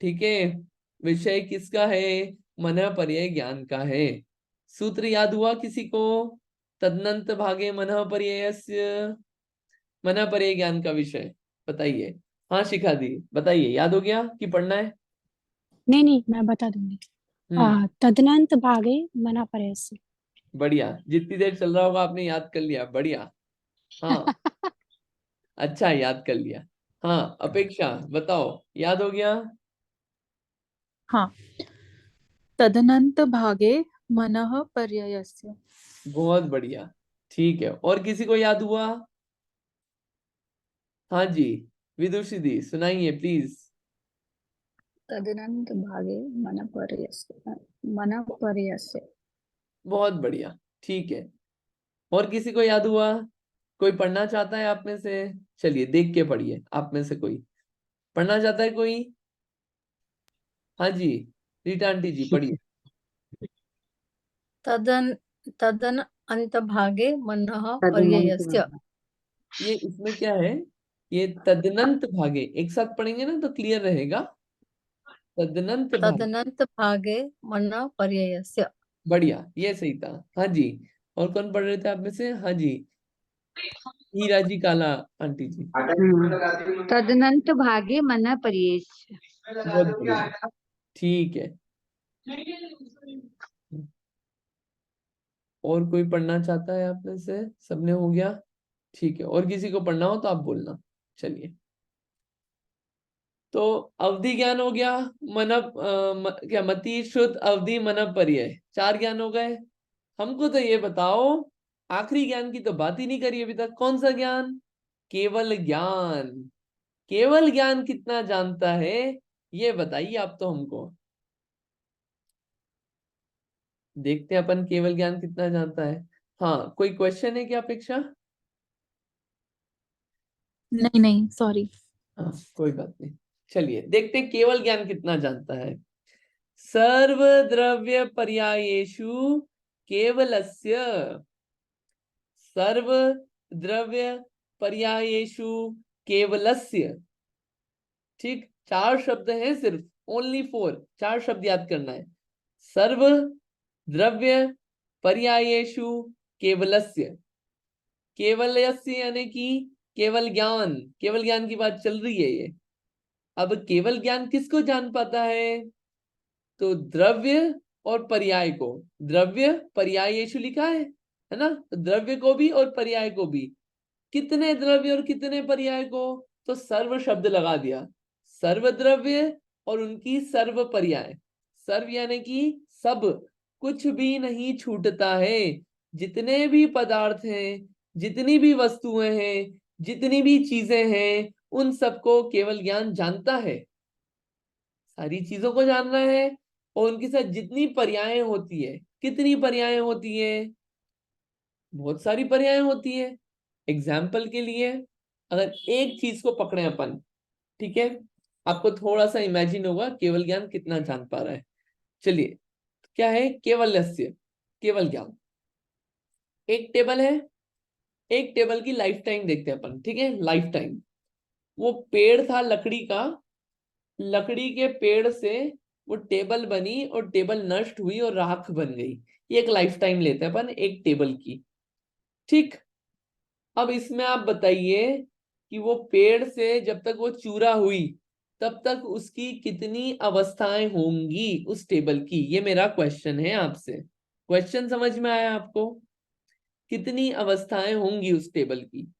ठीक है, विषय किसका है, मन पर्य ज्ञान का है। सूत्र याद हुआ किसी को? तदनंत भागे मनः पर्ययस्य, मनः पर्यय ज्ञान का विषय बताइए। हाँ शिखा दी बताइए, याद हो गया कि पढ़ना है? नहीं नहीं, मैं बता दूंगी। तदनंत भागे मना पर्यस्य। बढ़िया, जितनी देर चल रहा होगा आपने याद कर लिया, बढ़िया। हाँ अच्छा याद कर लिया। हाँ अपेक्षा बताओ, याद हो गया? हाँ, तदनंत भागे मनः पर्ययस्य। बहुत बढ़िया, ठीक है। और किसी को याद हुआ? हाँ जी, विदुषी दी सुनाइए प्लीज। तदनंत भागे मन पर्यस्य। बहुत बढ़िया, ठीक है। और किसी को याद हुआ? कोई पढ़ना चाहता है आप में से? चलिए देख के पढ़िए, आप में से कोई पढ़ना चाहता है कोई? हाँ जी, रीटा आंटी जी पढ़िए। तदन तदन अंत भागे मनः तदनंत पर्ययस्य। भागे। ये इसमें क्या है, ये तदनंत भागे एक साथ पढ़ेंगे ना तो क्लियर रहेगा। तदनंत भागे, तदनंत भागे मनः पर्ययस्य। बढ़िया, ये सही था। हाँ जी, और कौन पढ़ रहे थे आप में से? हाँ जी, हीरा जी काला आंटी जी। तदनंत भागे मन पर्येस्य। बहुत बढ़िया, ठीक है। और कोई पढ़ना चाहता है आप में से? सबने हो गया, ठीक है। और किसी को पढ़ना हो तो आप बोलना। चलिए, तो अवधि ज्ञान हो गया, क्या मति शुद्ध अवधि मन पर्यय, 4 ज्ञान हो गए। हमको तो ये बताओ, आखिरी ज्ञान की तो बात ही नहीं करी अभी तक। कौन सा ज्ञान? केवल ज्ञान। केवल ज्ञान कितना जानता है ये बताइए आप तो हमको। देखते हैं अपन केवल ज्ञान कितना जानता है। हाँ, कोई क्वेश्चन है क्या अपेक्षा? नहीं नहीं, सॉरी। हाँ कोई बात नहीं, चलिए देखते हैं केवल ज्ञान कितना जानता है। सर्व द्रव्य पर्यायेषु केवलस्य, सर्व द्रव्य पर्यायेषु केवलस्य। ठीक, 4 शब्द हैं सिर्फ, ओनली 4, 4 शब्द याद करना है। सर्व द्रव्य पर्यायेषु केवलस्य, केवलस्य यानी कि केवल ज्ञान, केवल ज्ञान की बात चल रही है ये। अब केवल ज्ञान किसको जान पाता है? तो द्रव्य और पर्याय को। द्रव्य पर्यायेषु लिखा है ना, तो द्रव्य को भी और पर्याय को भी। कितने द्रव्य और कितने पर्याय को? तो सर्व शब्द लगा दिया, सर्व द्रव्य और उनकी सर्व पर्याय। सर्व यानी कि सब, कुछ भी नहीं छूटता है। जितने भी पदार्थ हैं, जितनी भी वस्तुएं हैं, जितनी भी चीजें हैं, उन सबको केवल ज्ञान जानता है। सारी चीजों को जानना है, और उनके साथ जितनी पर्याय होती है। कितनी पर्याय होती है? बहुत सारी पर्याय होती है। एग्जाम्पल के लिए, अगर एक चीज को पकड़े अपन, ठीक है, आपको थोड़ा सा इमेजिन होगा केवल ज्ञान कितना जान पा रहा है। चलिए, क्या है केवलस्य, केवल ज्ञान। एक टेबल है, एक टेबल की लाइफ टाइम देखते हैं अपन, ठीक है, लाइफ टाइम। वो पेड़ था लकड़ी का, लकड़ी के पेड़ से वो टेबल बनी और टेबल नष्ट हुई और राख बन गई। ये एक लाइफ टाइम लेते हैं अपन एक टेबल की। ठीक, अब इसमें आप बताइए कि वो पेड़ से जब तक वो चूरा हुई तब तक उसकी कितनी अवस्थाएं होंगी उस टेबल की। ये मेरा क्वेश्चन है आपसे। क्वेश्चन समझ में आया आपको? कितनी अवस्थाएं होंगी उस टेबल की?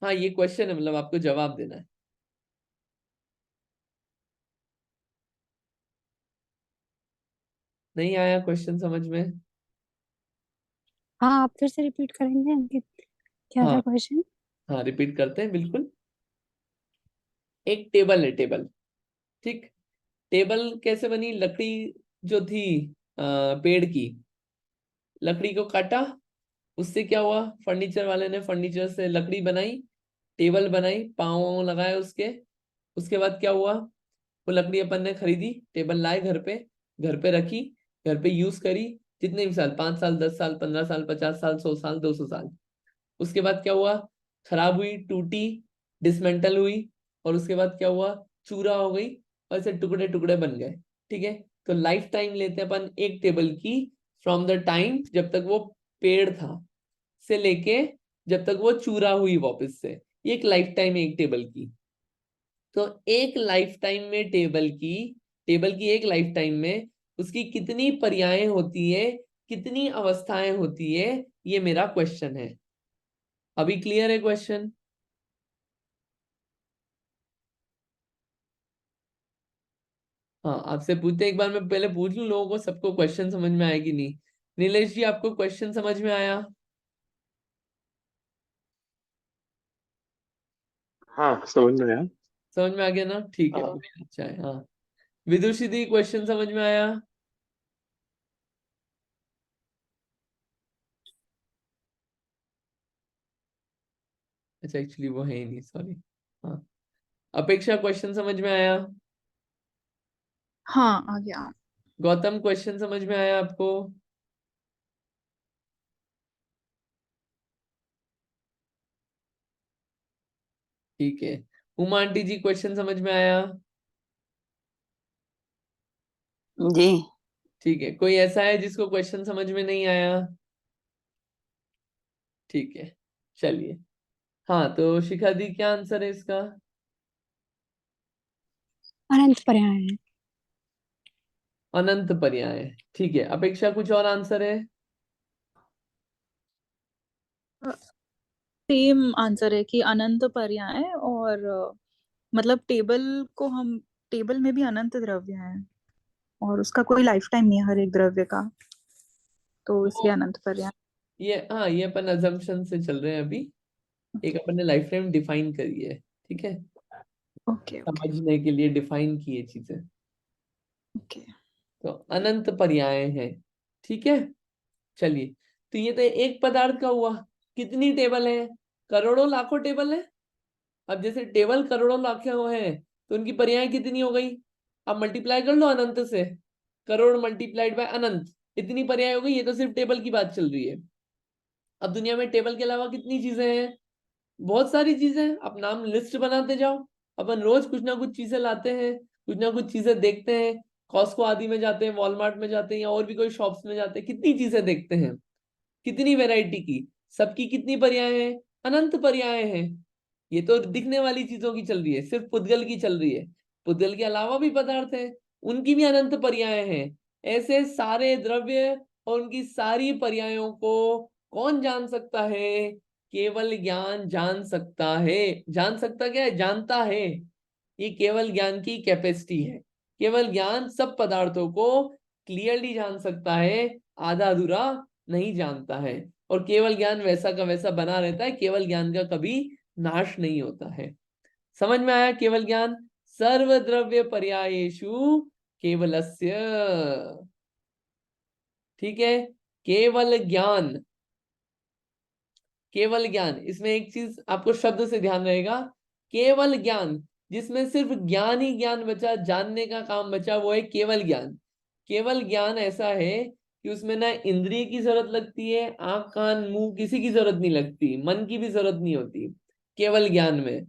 हाँ ये क्वेश्चन है, मतलब आपको जवाब देना है। नहीं आया क्वेश्चन समझ में? हाँ, आप फिर से रिपीट करेंगे अंकित? क्या था हाँ क्वेश्चन? हाँ, रिपीट करते हैं बिल्कुल। एक टेबल है, टेबल, ठीक। टेबल कैसे बनी? लकड़ी जो थी पेड़ की, लकड़ी को काटा, उससे क्या हुआ? फर्नीचर वाले ने फर्नीचर से लकड़ी बनाई, टेबल बनाई, पाँव वाँव लगाए उसके। उसके बाद क्या हुआ? वो लकड़ी अपन ने खरीदी, टेबल लाए घर पे रखी, घर पे यूज करी, जितने भी साल, 5 साल, 10 साल, 15 साल, 50 साल, 100 साल, 200 साल। उसके बाद क्या हुआ? खराब हुई, टूटी, डिसमेंटल हुई, और उसके बाद क्या हुआ? चूरा हो गई और ऐसे टुकड़े टुकड़े बन गए। ठीक है, तो लाइफ टाइम लेते हैं अपन एक टेबल की फ्रॉम द टाइम जब तक वो पेड़ था से लेके जब तक वो चूरा हुई वापस से, ये एक लाइफ टाइम है एक टेबल की। तो एक लाइफ टाइम में टेबल की एक लाइफ टाइम में उसकी कितनी पर्यायें होती है, कितनी अवस्थाएं होती है, ये मेरा क्वेश्चन है। अभी क्लियर है क्वेश्चन? हाँ, आपसे पूछते एक बार, मैं पहले पूछ लूं लोगों को सबको क्वेश्चन समझ में आया कि नहीं। नीलेश जी, आपको क्वेश्चन समझ में आया? हाँ, समझ में आया। समझ में आ गया ना? ठीक है, बढ़िया, अच्छा है। हाँ, विदुषी दी, क्वेश्चन समझ में आया? अच्छा, एक्चुअली वो है ही नहीं, सॉरी। हाँ, अपेक्षा, क्वेश्चन समझ में आया? हाँ, आ गया। गौतम, क्वेश्चन समझ में आया आपको? ठीक है। उमा आंटी जी, क्वेश्चन समझ में आया? जी। ठीक है। कोई ऐसा है जिसको क्वेश्चन समझ में नहीं आया? ठीक है, चलिए। हाँ, तो शिखा दी, क्या आंसर है इसका? अनंत पर्याय है। अनंत पर्याय। ठीक है। अपेक्षा, कुछ और आंसर है? सेम आंसर है कि अनंत पर्याय, और मतलब टेबल में भी अनंत द्रव्य है और उसका कोई लाइफ टाइम नहीं है हर एक द्रव्य का, तो इसलिए अनंत पर्याय। ये, हाँ, ये अपन अजम्पशन से चल रहे हैं अभी। एक अपन ने लाइफ टाइम डिफाइन करी है, ठीक है, ओके ओके समझने के लिए डिफाइन किए चीजें। ओके। तो अनंत पर्याय हैं, ठीक है। चलिए, तो ये तो एक पदार्थ का हुआ। कितनी टेबल है? करोड़ों लाखों टेबल है। अब जैसे टेबल करोड़ों लाखों हैं, तो उनकी पर्याय कितनी हो गई? अब मल्टीप्लाई कर लो अनंत से। करोड़ मल्टीप्लाइड बाय अनंत, इतनी पर्याय हो गई। ये तो सिर्फ टेबल की बात चल रही है। अब दुनिया में टेबल के अलावा कितनी चीजें हैं? बहुत सारी चीजें हैं। आप नाम लिस्ट बनाते जाओ। अपन रोज कुछ ना कुछ चीजें लाते हैं, कुछ ना कुछ चीजें देखते हैं। कॉस्को आदि में जाते हैं, वॉलमार्ट में जाते हैं, या और भी कोई शॉप्स में जाते हैं, कितनी चीजें देखते हैं, कितनी वैरायटी की। सबकी कितनी पर्याय हैं? अनंत पर्याय हैं। ये तो दिखने वाली चीजों की चल रही है, सिर्फ पुद्गल की चल रही है। पुद्गल के अलावा भी पदार्थ हैं, उनकी भी अनंत पर्याय हैं। ऐसे सारे द्रव्य और उनकी सारी पर्यायों को कौन जान सकता है? केवल ज्ञान जान सकता है। जान सकता क्या है? जानता है। ये केवल ज्ञान की कैपेसिटी है। केवल ज्ञान सब पदार्थों को क्लियरली जान सकता है, आधा अधूरा नहीं जानता है। और केवल ज्ञान वैसा का वैसा बना रहता है, केवल ज्ञान का कभी नाश नहीं होता है। समझ में आया? केवल ज्ञान सर्वद्रव्य पर्यायेषु केवलस्य। ठीक है। केवल ज्ञान, केवल ज्ञान, इसमें एक चीज आपको शब्द से ध्यान रहेगा। केवल ज्ञान, जिसमें सिर्फ ज्ञान ही ज्ञान बचा, जानने का काम बचा, वो है केवल ज्ञान। केवल ज्ञान ऐसा है कि उसमें ना इंद्रिय की जरूरत लगती है, आंख कान मुंह किसी की जरूरत नहीं लगती, मन की भी जरूरत नहीं होती केवल ज्ञान में।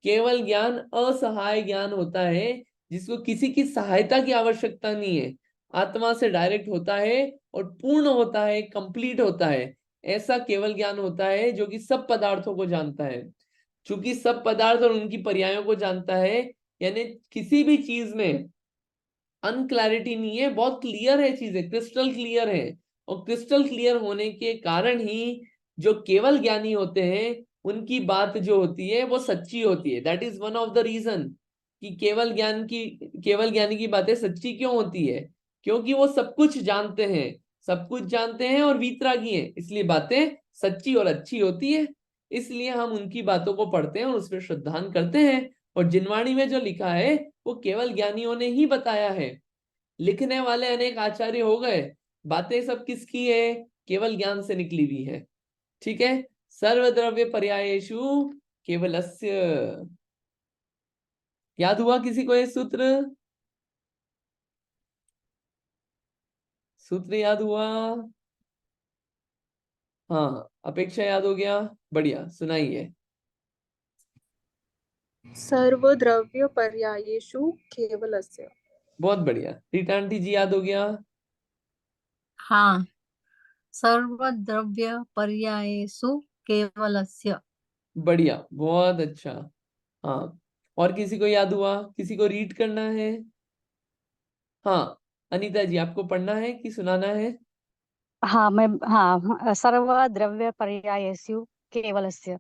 केवल ज्ञान असहाय ज्ञान होता है, जिसको किसी की सहायता की आवश्यकता नहीं है, आत्मा से डायरेक्ट होता है और पूर्ण होता है, कंप्लीट होता है। ऐसा केवल ज्ञान होता है जो कि सब पदार्थों को जानता है। चूंकि सब पदार्थ और उनकी पर्यायों को जानता है, यानी किसी भी चीज में अनक्लैरिटी नहीं है, बहुत क्लियर है, चीजें क्रिस्टल क्लियर है। और क्रिस्टल क्लियर होने के कारण ही जो केवल ज्ञानी होते हैं, उनकी बात जो होती है वो सच्ची होती है। That is one of the reason कि केवल ज्ञानी की बातें सच्ची क्यों होती है, क्योंकि वो सब कुछ जानते हैं। सब कुछ जानते हैं और वीतरागी हैं, इसलिए बातें सच्ची और अच्छी होती है। इसलिए हम उनकी बातों को पढ़ते हैं और उस पर श्रद्धान करते हैं। और जिनवाणी में जो लिखा है वो केवल ज्ञानियों ने ही बताया है। लिखने वाले अनेक आचार्य हो गए, बातें सब किसकी है? केवल ज्ञान से निकली हुई है। ठीक है। सर्वद्रव्य पर्यायेषु केवलस्य। याद हुआ किसी को ये सूत्र? सूत्र याद हुआ? हाँ, अपेक्षा याद हो गया? बढ़िया, सुनाइए। सर्वद्रव्य पर्यायेषु केवलस्य। बहुत बढ़िया। रीटा आंटी जी, याद हो गया? हाँ, सर्वद्रव्य पर्यायेषु केवलस्य। बढ़िया, बहुत अच्छा। हाँ, और किसी को याद हुआ? किसी को रीड करना है? हाँ, अनीता जी, आपको पढ़ना है कि सुनाना है? हाँ, सर्वद्रव्य पर्यायेषु केवलस्य।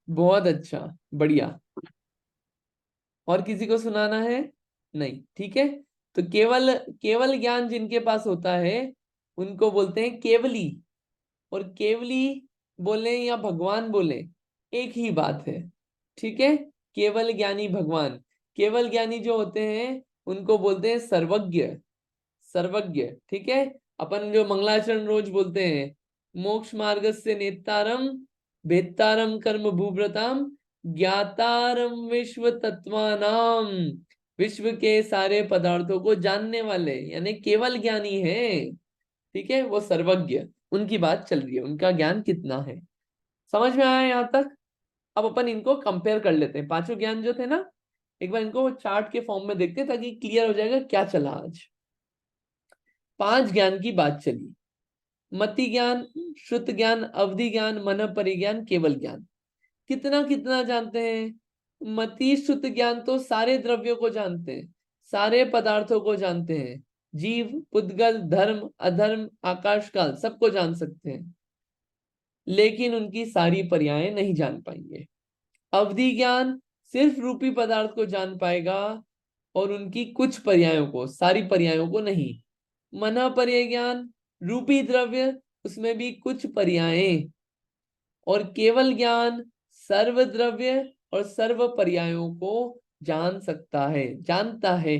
बहुत अच्छा, बढ़िया। और किसी को सुनाना है? नहीं, ठीक है। तो केवल केवल ज्ञान जिनके पास होता है उनको बोलते हैं केवली। और केवली बोले या भगवान बोले, एक ही बात है। ठीक है, केवल ज्ञानी भगवान। केवल ज्ञानी जो होते हैं उनको बोलते हैं सर्वज्ञ। सर्वज्ञ, ठीक है। अपन जो मंगलाचरण रोज बोलते हैं, मोक्ष मार्गस्य नेतारम भेत्तारम कर्म भूभ्रताम ज्ञातारम विश्व तत्वानाम। विश्व के सारे पदार्थों को जानने वाले यानी केवल ज्ञानी है। ठीक है, वो सर्वज्ञ। उनकी बात चल रही है, उनका ज्ञान कितना है। समझ में आया यहाँ तक? अब अपन इनको कंपेयर कर लेते हैं, पांचों ज्ञान जो थे ना, एक बार इनको चार्ट के फॉर्म में देखते हैं ताकि क्लियर हो जाएगा क्या चला आज। पांच ज्ञान की बात चली। मति ज्ञान, श्रुत ज्ञान, अवधि ज्ञान, मन परिज्ञान, केवल ज्ञान। कितना कितना जानते हैं? मति श्रुत ज्ञान तो सारे द्रव्यों को जानते हैं, सारे पदार्थों को जानते हैं, जीव, पुद्गल, धर्म, अधर्म, आकाश काल सबको जान सकते हैं, लेकिन उनकी सारी पर्यायें नहीं जान पाएंगे। अवधि ज्ञान सिर्फ रूपी पदार्थ को जान पाएगा और उनकी कुछ पर्यायों को, सारी पर्यायों को नहीं। मन पर्याय ज्ञान रूपी द्रव्य, उसमें भी कुछ पर्यायें। और केवल ज्ञान सर्व द्रव्य और सर्व पर्यायों को जान सकता है, जानता है।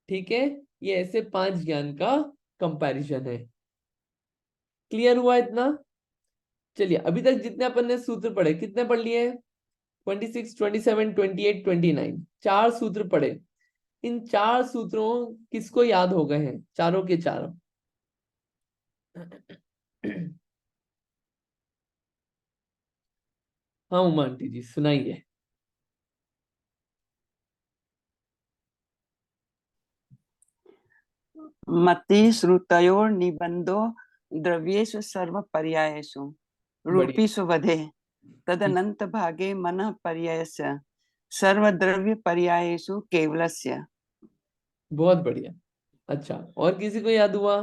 ठीक है, ये ऐसे पांच ज्ञान का कंपैरिजन है। क्लियर हुआ इतना? चलिए, अभी तक जितने अपन ने सूत्र पढ़े, कितने पढ़ लिए? 26, 27, 28, 29, चार सूत्र पढ़े। इन चार सूत्रों किसको याद हो गए हैं? चारों के चारों। हाँ उमा आंटी जी, सुनाइए। मति श्रुतयोर निबंधो द्रव्येषु सर्व पर्यायेषु बढ़िया। रूपीषु वधे तदनंत भागे मन पर्यायस्य सर्वद्रव्य पर्यायेषु केवलस्य। बहुत बढ़िया। अच्छा, और किसी को याद हुआ?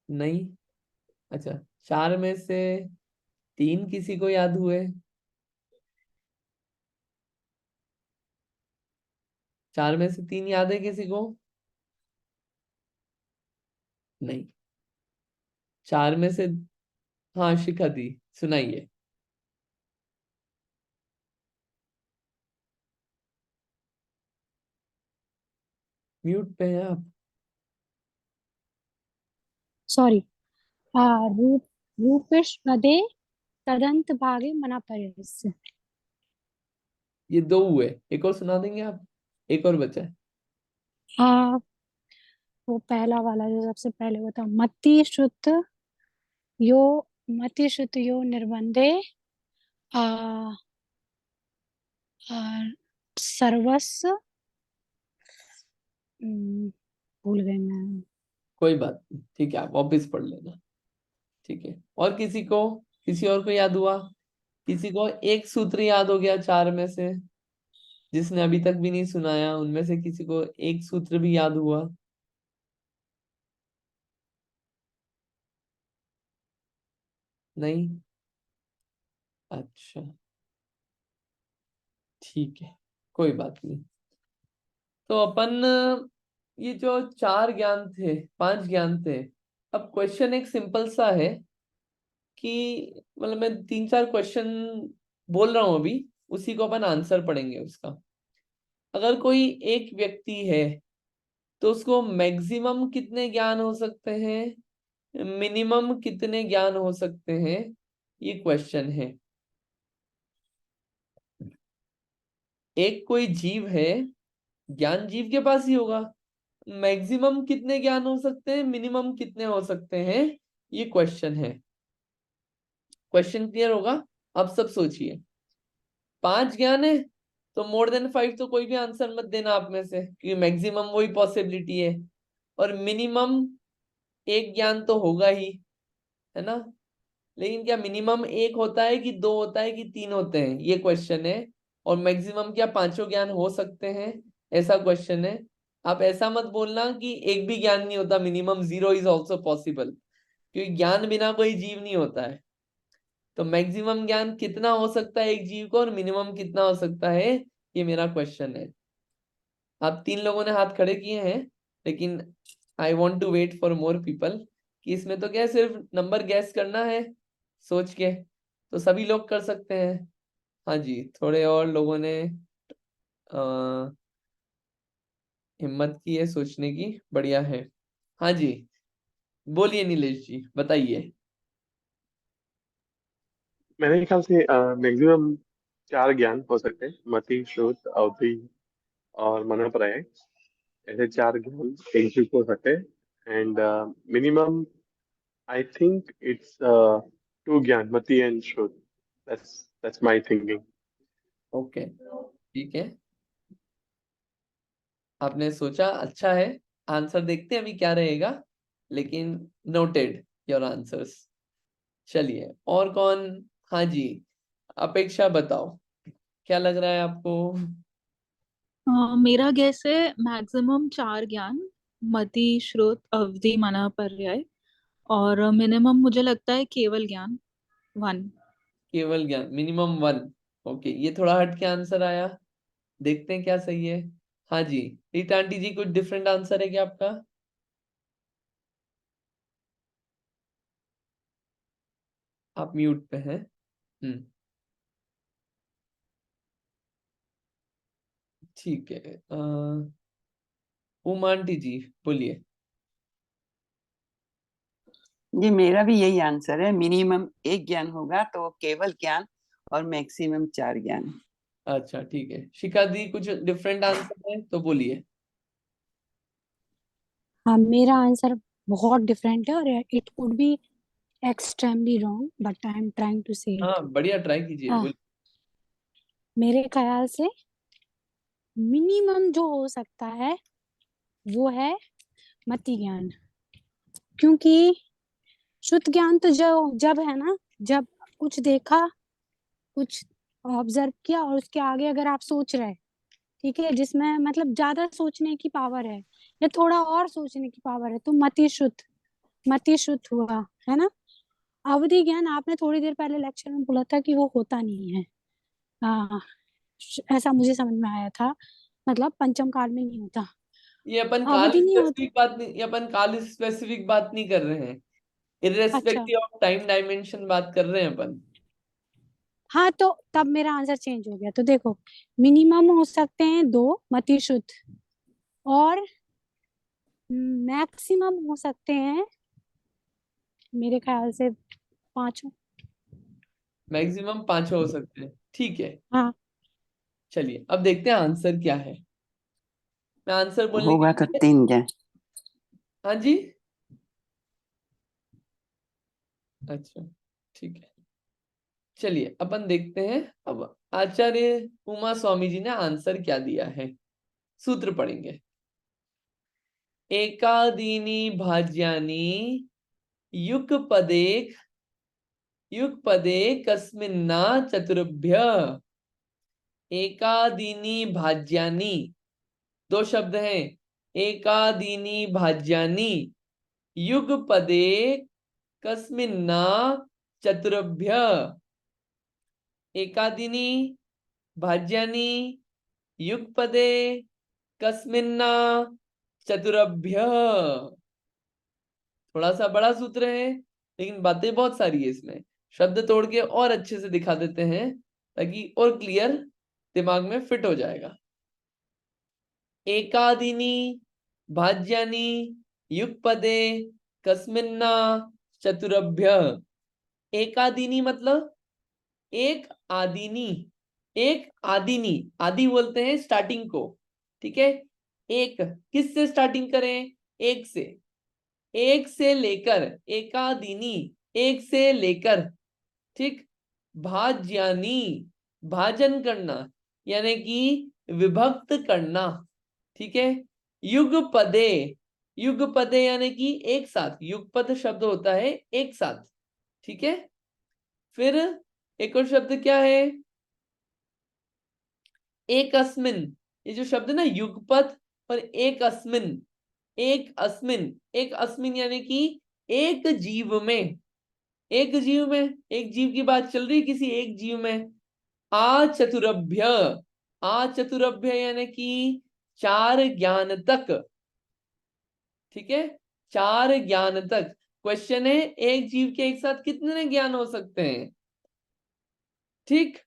नहीं? अच्छा, चार में से तीन किसी को याद हुए? चार में से तीन याद है किसी को? नहीं। चार में से, हाँ शिखा दी, सुनाइए। म्यूट पे हैं आप। सॉरी। रूप रूपेश वदे तदंत भागे मना पर्यस्य। ये दो हुए, एक और सुना देंगे आप? एक और बचा है। आ, वो पहला वाला जो सबसे पहले हुआ था, यो मति श्रुत यो निर्बंधे आ, आ, सर्वस्व भूल गई मैं। कोई बात नहीं, ठीक है, आप वापिस पढ़ लेना। ठीक है, और किसी को, किसी और को याद हुआ? किसी को एक सूत्र याद हो गया चार में से? जिसने अभी तक भी नहीं सुनाया उनमें से किसी को एक सूत्र भी याद हुआ? नहीं? अच्छा, ठीक है, कोई बात नहीं। तो अपन ये जो चार ज्ञान थे, पांच ज्ञान थे, अब क्वेश्चन एक सिंपल सा है कि मतलब मैं तीन चार क्वेश्चन बोल रहा हूं अभी, उसी को अपन आंसर पढ़ेंगे उसका। अगर कोई एक व्यक्ति है तो उसको मैक्सिमम कितने ज्ञान हो सकते हैं, मिनिमम कितने ज्ञान हो सकते हैं, ये क्वेश्चन है। एक कोई जीव है, ज्ञान जीव के पास ही होगा। मैक्सिमम कितने ज्ञान हो सकते हैं, मिनिमम कितने हो सकते हैं, ये क्वेश्चन है। क्वेश्चन क्लियर होगा? अब सब सोचिए, पांच ज्ञान है, तो मोर देन 5 तो कोई भी आंसर मत देना आप में से, क्योंकि मैक्सिमम वही पॉसिबिलिटी है, और मिनिमम एक ज्ञान तो होगा ही, है ना। लेकिन क्या मिनिमम एक होता है कि दो होता है कि तीन होते हैं, ये क्वेश्चन है। और मैक्सिमम क्या पांचों ज्ञान हो सकते हैं, ऐसा क्वेश्चन है। आप ऐसा मत बोलना कि एक भी ज्ञान नहीं होता, मिनिमम 0 इज ऑल्सो पॉसिबल, क्योंकि ज्ञान बिना कोई जीव नहीं होता है। तो मैक्सिमम ज्ञान कितना हो सकता है एक जीव को, और मिनिमम कितना हो सकता है, ये मेरा क्वेश्चन है। आप 3 लोगों ने हाथ खड़े किए हैं, लेकिन I want to wait for more people, कि इसमें तो क्या सिर्फ नंबर गैस करना है सोच के, तो सभी लोग कर सकते हैं। हाँ जी, थोड़े और लोगों ने हिम्मत की है सोचने की, बढ़िया है। हाँ जी, बोलिए नीलेश जी, बताइए। मेरे ख्याल से मैक्सिमम 4 ज्ञान हो सकते हैं, मति, श्रुत, अवधि और मनोपर्याय। ऐसे 4 ज्ञान एक जीव को हो सकते हैं। And minimum I think it's 2 ज्ञान, मति एंड श्रुत। that's my thinking. ओके, ठीक है, आपने सोचा, अच्छा है। आंसर देखते हैं अभी क्या रहेगा, लेकिन नोटेड योर आंसर्स। चलिए, और कौन। हाँ जी, अपेक्षा बताओ, क्या लग रहा है आपको। मेरा गैस है मैक्सिमम 4 ज्ञान, मति, श्रुत, अवधि, मना, पर्याय। और मिनिमम मुझे लगता है केवल ज्ञान 1। केवल ज्ञान मिनिमम 1। ओके, ये थोड़ा हट के आंसर आया, देखते हैं क्या सही है। हाँ जी, रीटा आंटी जी, कुछ डिफरेंट आंसर है क्या आपका। आप म्यूट पे हैं। ठीक है, उमा आंटी जी बोलिए। जी मेरा भी यही आंसर है, मिनिमम एक ज्ञान होगा तो केवल ज्ञान, और मैक्सिमम 4 ज्ञान। अच्छा ठीक है, शिखा दी कुछ डिफरेंट आंसर है तो बोलिए। हाँ, मेरा आंसर बहुत डिफरेंट है और it could be extremely wrong, but I am trying to say it. हाँ बढ़िया, ट्राई कीजिए, हाँ, बोलिए। मेरे ख्याल से मिनिमम जो हो सकता है वो है मति ज्ञान, क्योंकि शुद्ध ज्ञान तो जब है ना, जब कुछ देखा, कुछ ऑब्जर्व किया और उसके आगे अगर आप सोच रहे, ठीक है, जिसमें मतलब ज्यादा सोचने की पावर है या थोड़ा और सोचने की पावर है, तो मति शुद्ध हुआ, है ना। अवधि ज्ञान आपने थोड़ी देर पहले लेक्चर में बोला था कि वो होता नहीं है। हाँ, ऐसा मुझे समझ में आया था, मतलब पंचम काल में नहीं होता, ये अपन काल अवधि नहीं होता। स्पेसिफिक बात नहीं, ये अपन काल स्पेसिफिक बात नहीं कर रहे हैं, अच्छा, इररेस्पेक्टिव ऑफ टाइम डायमेंशन बात कर रहे हैं अपन। हाँ, तो तब मेरा आंसर चेंज हो गया। तो देखो, मिनिमम हो सकते हैं 2 मति शुद्ध, और मैक्सिमम हो सकते हैं मेरे ख्याल से 5। मैक्सिमम 5 हो सकते हैं, ठीक है। हाँ, चलिए, अब देखते हैं आंसर क्या है। मैं आंसर बोलने के होगा तो लिए, 3 ज्ञान। हाँ जी, अच्छा ठीक है। चलिए अपन देखते हैं अब आचार्य उमा स्वामी जी ने आंसर क्या दिया है। सूत्र पढ़ेंगे। एकादीनी भाज्यानि युगपदे युगपदे कस्मिन्ना चतुर्भ्य। एकादीनी भाज्यानि, 2 शब्द हैं, एकादीनी भाज्यानि युगपदे कस्मिन्ना चतुर्भ्य। एकादीनी भाज्यानि युगपदे कस्मिन्ना चतुरभ्य। थोड़ा सा बड़ा सूत्र है, लेकिन बातें बहुत सारी है इसमें, शब्द तोड़ के और अच्छे से दिखा देते हैं ताकि और क्लियर दिमाग में फिट हो जाएगा। एकादीनी भाज्यानि युगपदे कस्मिन्ना चतुरभ्य। एकादीनी मतलब एक आदिनी, एक आदिनी, आदि बोलते हैं स्टार्टिंग को, ठीक है। एक किस से स्टार्टिंग करें, एक से, एक से लेकर, एकादिनी एक से लेकर, ठीक। भाज्यानी भाजन करना, यानी कि विभक्त करना, ठीक है। युगपदे, युगपदे यानी कि एक साथ, युगपद शब्द होता है एक साथ, ठीक है। फिर एक और शब्द क्या है, एक अस्मिन। ये जो शब्द है ना युगपद और एक अस्मिन, एक अस्मिन, एक अस्मिन यानी कि एक जीव में, एक जीव में, एक जीव की बात चल रही किसी एक जीव में। आ चतुरभ्य, आ चतुरभ्य यानी कि चार ज्ञान तक, ठीक है, चार ज्ञान तक। क्वेश्चन है एक जीव के एक साथ कितने ज्ञान हो सकते हैं, ठीक।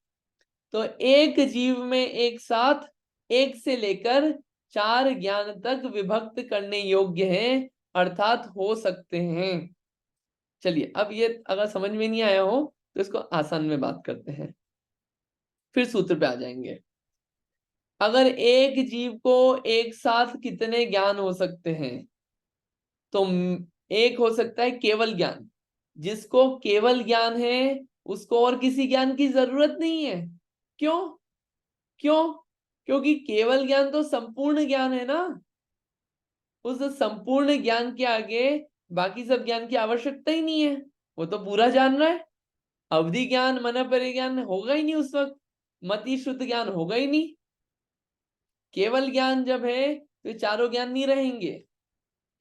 तो एक जीव में एक साथ एक से लेकर चार ज्ञान तक विभक्त करने योग्य हैं, अर्थात हो सकते हैं। चलिए अब ये अगर समझ में नहीं आया हो तो इसको आसान में बात करते हैं, फिर सूत्र पे आ जाएंगे। अगर एक जीव को एक साथ कितने ज्ञान हो सकते हैं, तो एक हो सकता है केवल ज्ञान। जिसको केवल ज्ञान है उसको और किसी ज्ञान की जरूरत नहीं है। क्यों? क्यों? क्योंकि केवल ज्ञान तो संपूर्ण ज्ञान है ना, उस संपूर्ण ज्ञान के आगे बाकी सब ज्ञान की आवश्यकता ही नहीं है, वो तो पूरा जान रहा है। अवधि ज्ञान मन परिज्ञान होगा ही नहीं उस वक्त, मति शुद्ध ज्ञान होगा ही नहीं। केवल ज्ञान जब है तो चारों ज्ञान नहीं रहेंगे।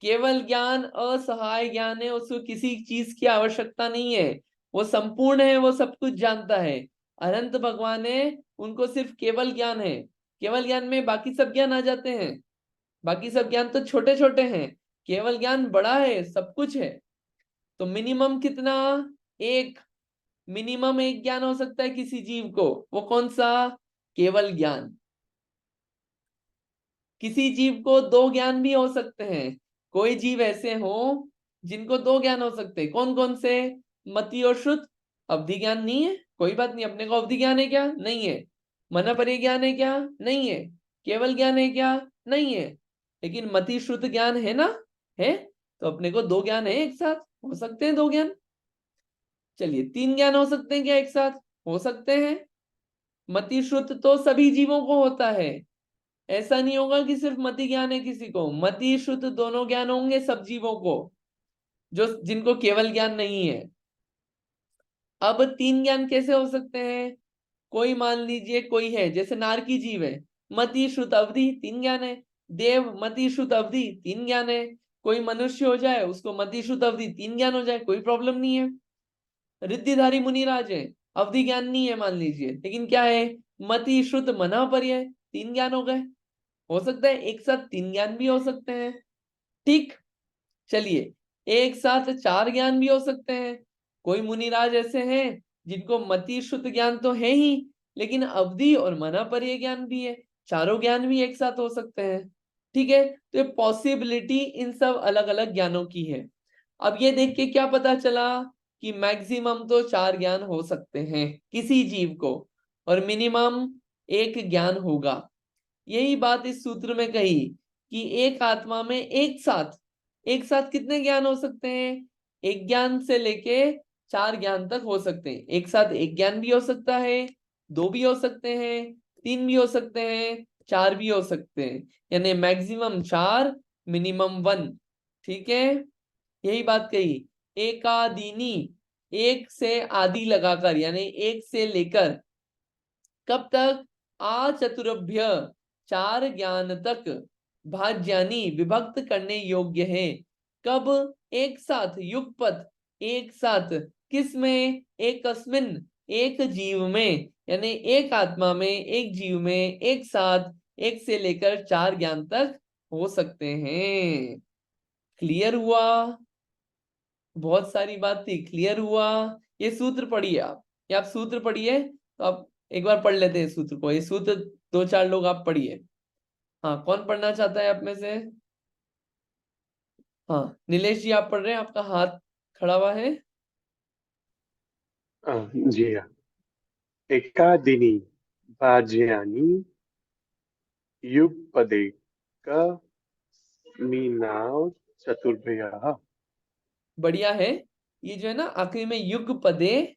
केवल ज्ञान असहाय ज्ञान है, उसको किसी चीज की आवश्यकता नहीं है, वो संपूर्ण है, वो सब कुछ जानता है। अनंत भगवान है, उनको सिर्फ केवल ज्ञान है। केवल ज्ञान में बाकी सब ज्ञान आ जाते हैं, बाकी सब ज्ञान तो छोटे छोटे हैं, केवल ज्ञान बड़ा है, सब कुछ है। तो मिनिमम कितना, एक, मिनिमम एक ज्ञान हो सकता है किसी जीव को, वो कौन सा, केवल ज्ञान। किसी जीव को दो ज्ञान भी हो सकते हैं, कोई जीव ऐसे हो जिनको दो ज्ञान हो सकते हैं, कौन कौन से, मति और श्रुत। अवधि ज्ञान नहीं है, कोई बात नहीं, अपने को अवधि ज्ञान है क्या, नहीं है। मन परिज्ञान है क्या, नहीं है। केवल ज्ञान है क्या, नहीं है। लेकिन मति श्रुत ज्ञान है ना, है। तो अपने को दो ज्ञान है, एक साथ हो सकते हैं दो ज्ञान। चलिए तीन ज्ञान हो सकते हैं क्या एक साथ, हो सकते हैं। मति श्रुत तो सभी जीवों को होता है, ऐसा नहीं होगा कि सिर्फ मति ज्ञान है किसी को, मति शुद्ध दोनों ज्ञान होंगे सब जीवों को, जो जिनको केवल ज्ञान नहीं है। अब तीन ज्ञान कैसे हो सकते हैं, कोई मान लीजिए कोई है जैसे नारकी जीव है, मति श्रुत अवधि तीन ज्ञान है। देव मति श्रुत अवधि तीन ज्ञान है। कोई मनुष्य हो जाए उसको मति श्रुत अवधि तीन ज्ञान हो जाए, कोई प्रॉब्लम नहीं है। रिद्धिधारी मुनिराज है, अवधि ज्ञान नहीं है मान लीजिए, लेकिन क्या है, मति श्रुत मना पर्याय तीन ज्ञान हो गए। हो सकता है एक साथ तीन ज्ञान भी हो सकते हैं, ठीक। चलिए एक साथ चार ज्ञान भी हो सकते हैं। कोई मुनिराज ऐसे हैं जिनको मति शुद्ध ज्ञान तो है ही, लेकिन अवधि और मना पर्याय ज्ञान भी है, चारों ज्ञान भी एक साथ हो सकते हैं, ठीक है। तो ये पॉसिबिलिटी इन सब अलग अलग ज्ञानों की है। अब ये देख के क्या पता चला कि मैक्सिमम तो चार ज्ञान हो सकते हैं किसी जीव को, और मिनिमम एक ज्ञान होगा। यही बात इस सूत्र में कही कि एक आत्मा में एक साथ कितने ज्ञान हो सकते हैं, एक ज्ञान से लेके चार ज्ञान तक हो सकते हैं। एक साथ एक ज्ञान भी हो सकता है, दो भी हो सकते हैं, तीन भी हो सकते हैं, चार भी हो सकते हैं, यानी मैक्सिमम चार, मिनिमम वन, ठीक है। यही बात कही। एकादीनी, एक से आदि लगाकर, यानी एक से लेकर कब तक, आ चतुरभ्य चार ज्ञान तक, भाज्यानी विभक्त करने योग्य है। कब, एक साथ, युगपत एक साथ, किस में, एक अस्मिन एक जीव में, यानी एक आत्मा में एक जीव में एक साथ एक से लेकर चार ज्ञान तक हो सकते हैं। क्लियर हुआ? बहुत सारी बात थी, क्लियर हुआ? ये सूत्र पढ़िए आप, ये आप सूत्र पढ़िए, तो आप एक बार पढ़ लेते हैं सूत्र को, ये सूत्र दो चार लोग आप पढ़िए। हाँ कौन पढ़ना चाहता है आप में से? हाँ नीलेश जी आप पढ़ रहे हैं, आपका हाथ खड़ा हुआ है। जी हाँ। एकादिनी भाज्यानि युगपदे कस्मिनाव चतुर्भ्यः। बढ़िया है। ये जो है ना आखिरी में युग पदे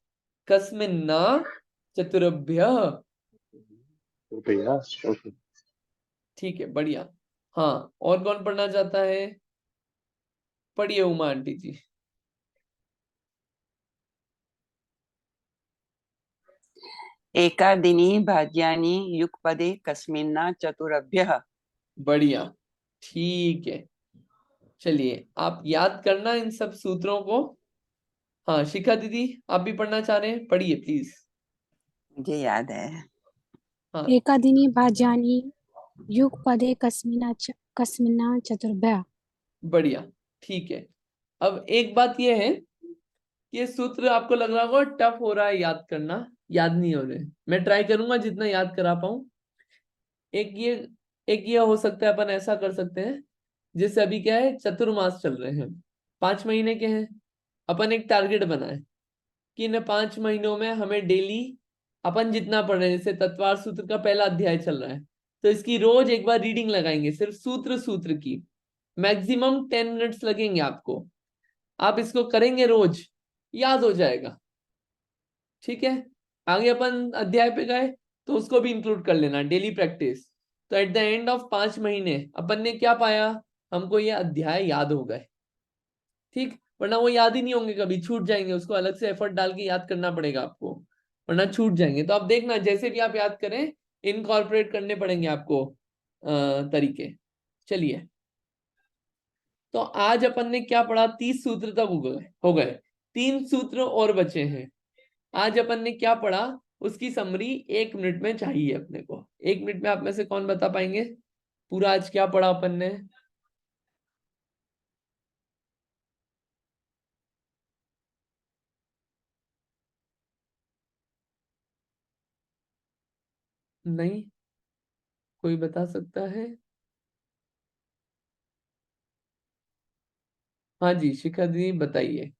कस्मिन्ना चतुरभ्य, रुपया। ओके। ठीक है, बढ़िया। हाँ, और कौन पढ़ना चाहता है? पढ़िए उमा आंटी जी। एकादिनी भाज्यानि युगपदे कस्मिन्ना चतुरभ्यः। बढ़िया, ठीक है। चलिए, आप याद करना इन सब सूत्रों को। हाँ, शिखा दीदी, आप भी पढ़ना चाह रहे हैं? पढ़िए प्लीज। मुझे याद है। हाँ, एकादिनी भाज्यानि युगपदे कस्मिन्ना चतुर्भ्यः। बढ़िया, ठीक है। अब एक बात यह है कि ये सूत्र आपको लग रहा होगा टफ हो रहा है याद करना, याद नहीं हो रहे। मैं ट्राई करूंगा जितना याद करा पाऊं। एक ये हो सकता है, अपन ऐसा कर सकते हैं, जैसे अभी क्या है, चतुर्मास चल रहे हैं, 5 महीने के हैं। अपन एक टारगेट बनाए कि इन 5 महीनों में हमें डेली अपन जितना पढ़ रहे हैं, जैसे तत्वार सूत्र का पहला अध्याय चल रहा है, तो इसकी रोज एक बार रीडिंग लगाएंगे, सिर्फ सूत्र सूत्र की। मैक्सिमम 10 मिनट्स लगेंगे आपको। आप इसको करेंगे रोज, याद हो जाएगा। ठीक है, आगे अपन अध्याय पे गए तो उसको भी इंक्लूड कर लेना, डेली प्रैक्टिस। तो एट द एंड ऑफ 5 महीने अपन ने क्या पाया? हमको ये अध्याय याद हो गए। ठीक, वरना वो याद ही नहीं होंगे, कभी छूट जाएंगे, उसको अलग से एफर्ट डाल के याद करना पड़ेगा आपको, वरना छूट जाएंगे। तो आप देखना, जैसे भी आप याद करें, इनकॉर्पोरेट करने पड़ेंगे आपको तरीके। चलिए, तो आज अपन ने क्या पढ़ा? 30 सूत्र तक हो गए। 3 सूत्र और बचे हैं। आज अपन ने क्या पढ़ा उसकी समरी 1 मिनट में चाहिए अपने को। 1 मिनट में आप में से कौन बता पाएंगे पूरा आज क्या पढ़ा अपन ने? नहीं, कोई बता सकता है? हाँ जी, शिखा दीदी बताइए।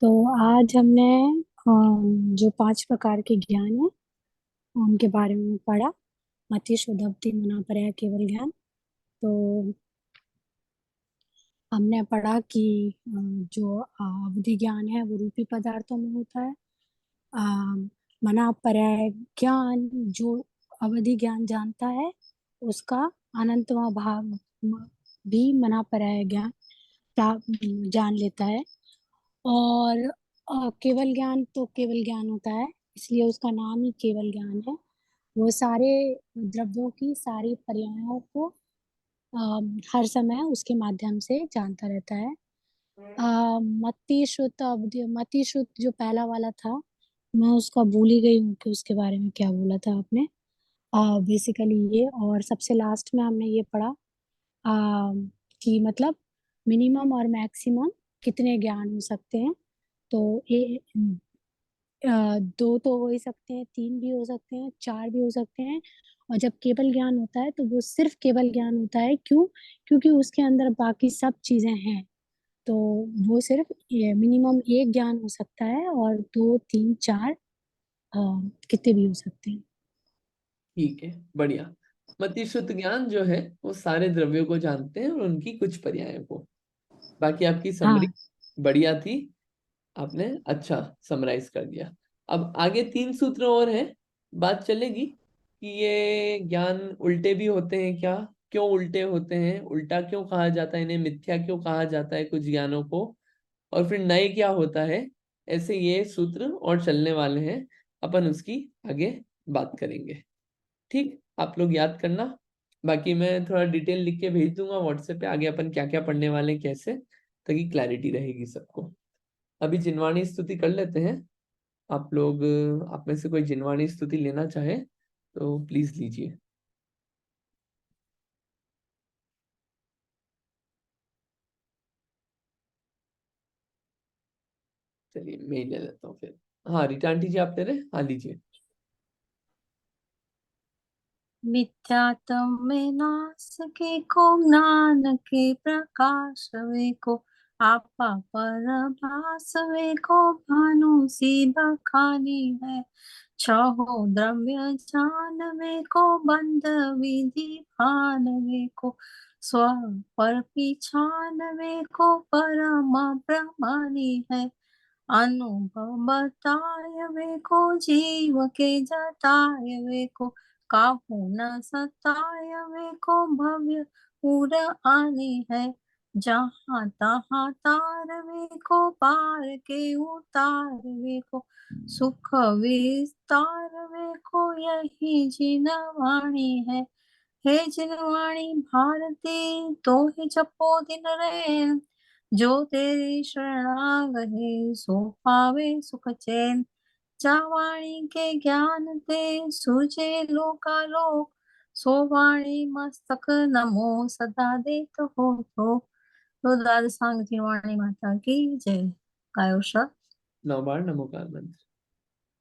तो आज हमने जो 5 प्रकार के ज्ञान है उनके बारे में पढ़ा। मति, शुद्ध, अवधि, मना, पर्याय, केवल ज्ञान। तो हमने पढ़ा कि जो अवधि ज्ञान है वो रूपी पदार्थों में होता है। मना, पर्याय ज्ञान जो अवधि ज्ञान जानता है उसका अनंतवा भाग भी मना, पर्याय ज्ञान जान लेता है। और केवल ज्ञान तो केवल ज्ञान होता है, इसलिए उसका नाम ही केवल ज्ञान है। वो सारे द्रव्यों की सारी पर्यायों को हर समय उसके माध्यम से जानता रहता है। मति, शुद्ध, अवधि। मति, शुद्ध जो पहला वाला था, मैं उसका भूल ही गई हूँ कि उसके बारे में क्या बोला था आपने। बेसिकली ये, और सबसे लास्ट में हमने ये पढ़ा कि मतलब मिनिमम और मैक्सिमम कितने ज्ञान हो सकते हैं। तो 2 तो हो ही सकते हैं, 3 भी हो सकते हैं, 4 भी हो सकते हैं। और जब केवल ज्ञान होता है तो वो सिर्फ केवल ज्ञान होता है। क्यों? क्योंकि उसके अंदर बाकी सब चीजें हैं। तो वो सिर्फ मिनिमम 1 ज्ञान हो सकता है, और 2, 3, 4 कितने भी हो सकते हैं। ठीक है, बढ़िया। मति शुद्ध ज्ञान जो है वो सारे द्रव्यों को जानते हैं और उनकी कुछ पर्यायों को। बाकी आपकी समरी हाँ बढ़िया थी, आपने अच्छा समराइज कर दिया। अब आगे 3 सूत्र और हैं, बात चलेगी कि ये ज्ञान उल्टे भी होते हैं क्या, क्यों उल्टे होते हैं, उल्टा क्यों कहा जाता है, इन्हें मिथ्या क्यों कहा जाता है कुछ ज्ञानों को, और फिर नए क्या होता है। ऐसे ये सूत्र और चलने वाले हैं, अपन उसकी आगे बात करेंगे। ठीक, आप लोग याद करना। बाकी मैं थोड़ा डिटेल लिख के भेज दूंगा व्हाट्सएप पे, आगे अपन क्या क्या पढ़ने वाले हैं कैसे, ताकि क्लैरिटी रहेगी सबको। अभी जिनवाणी स्तुति कर लेते हैं। आप लोग, आप में से कोई जिनवाणी स्तुति लेना चाहे तो प्लीज लीजिए। चलिए, मैं ही ले लेता हूँ फिर। हाँ, रीटा आंटी जी आप ले रहे? हाँ, लीजिए। मिथ्यात्म में नाश के को ज्ञान के प्रकाश वे को आपा पर भास वे को भानु सी बखानी है। छहो द्रव्य जान वे को बंध विधि भान वे को स्व पर पिछान वे को परम ब्रह्मानी है। अनुभव बताय वे को जीव के जताय वे को काहू न सताय वे को भव्य उर आने है जहाँ तहाँ तार वे को पार के उतार वे को सुख विस्तार वे को यही जिनवाणी है हे जिनवाणी भारती तो ही जपो दिन रैन जो तेरी शरणागहि सो पावे सुख चैन जा वाणी के ज्ञान ते सूझे लोकालोक सो वाणी मस्तक नमो सदा देत हो तो दाद सांग वाणी माता की जय गायो शब्द 9 बार नमोकार मंत्र।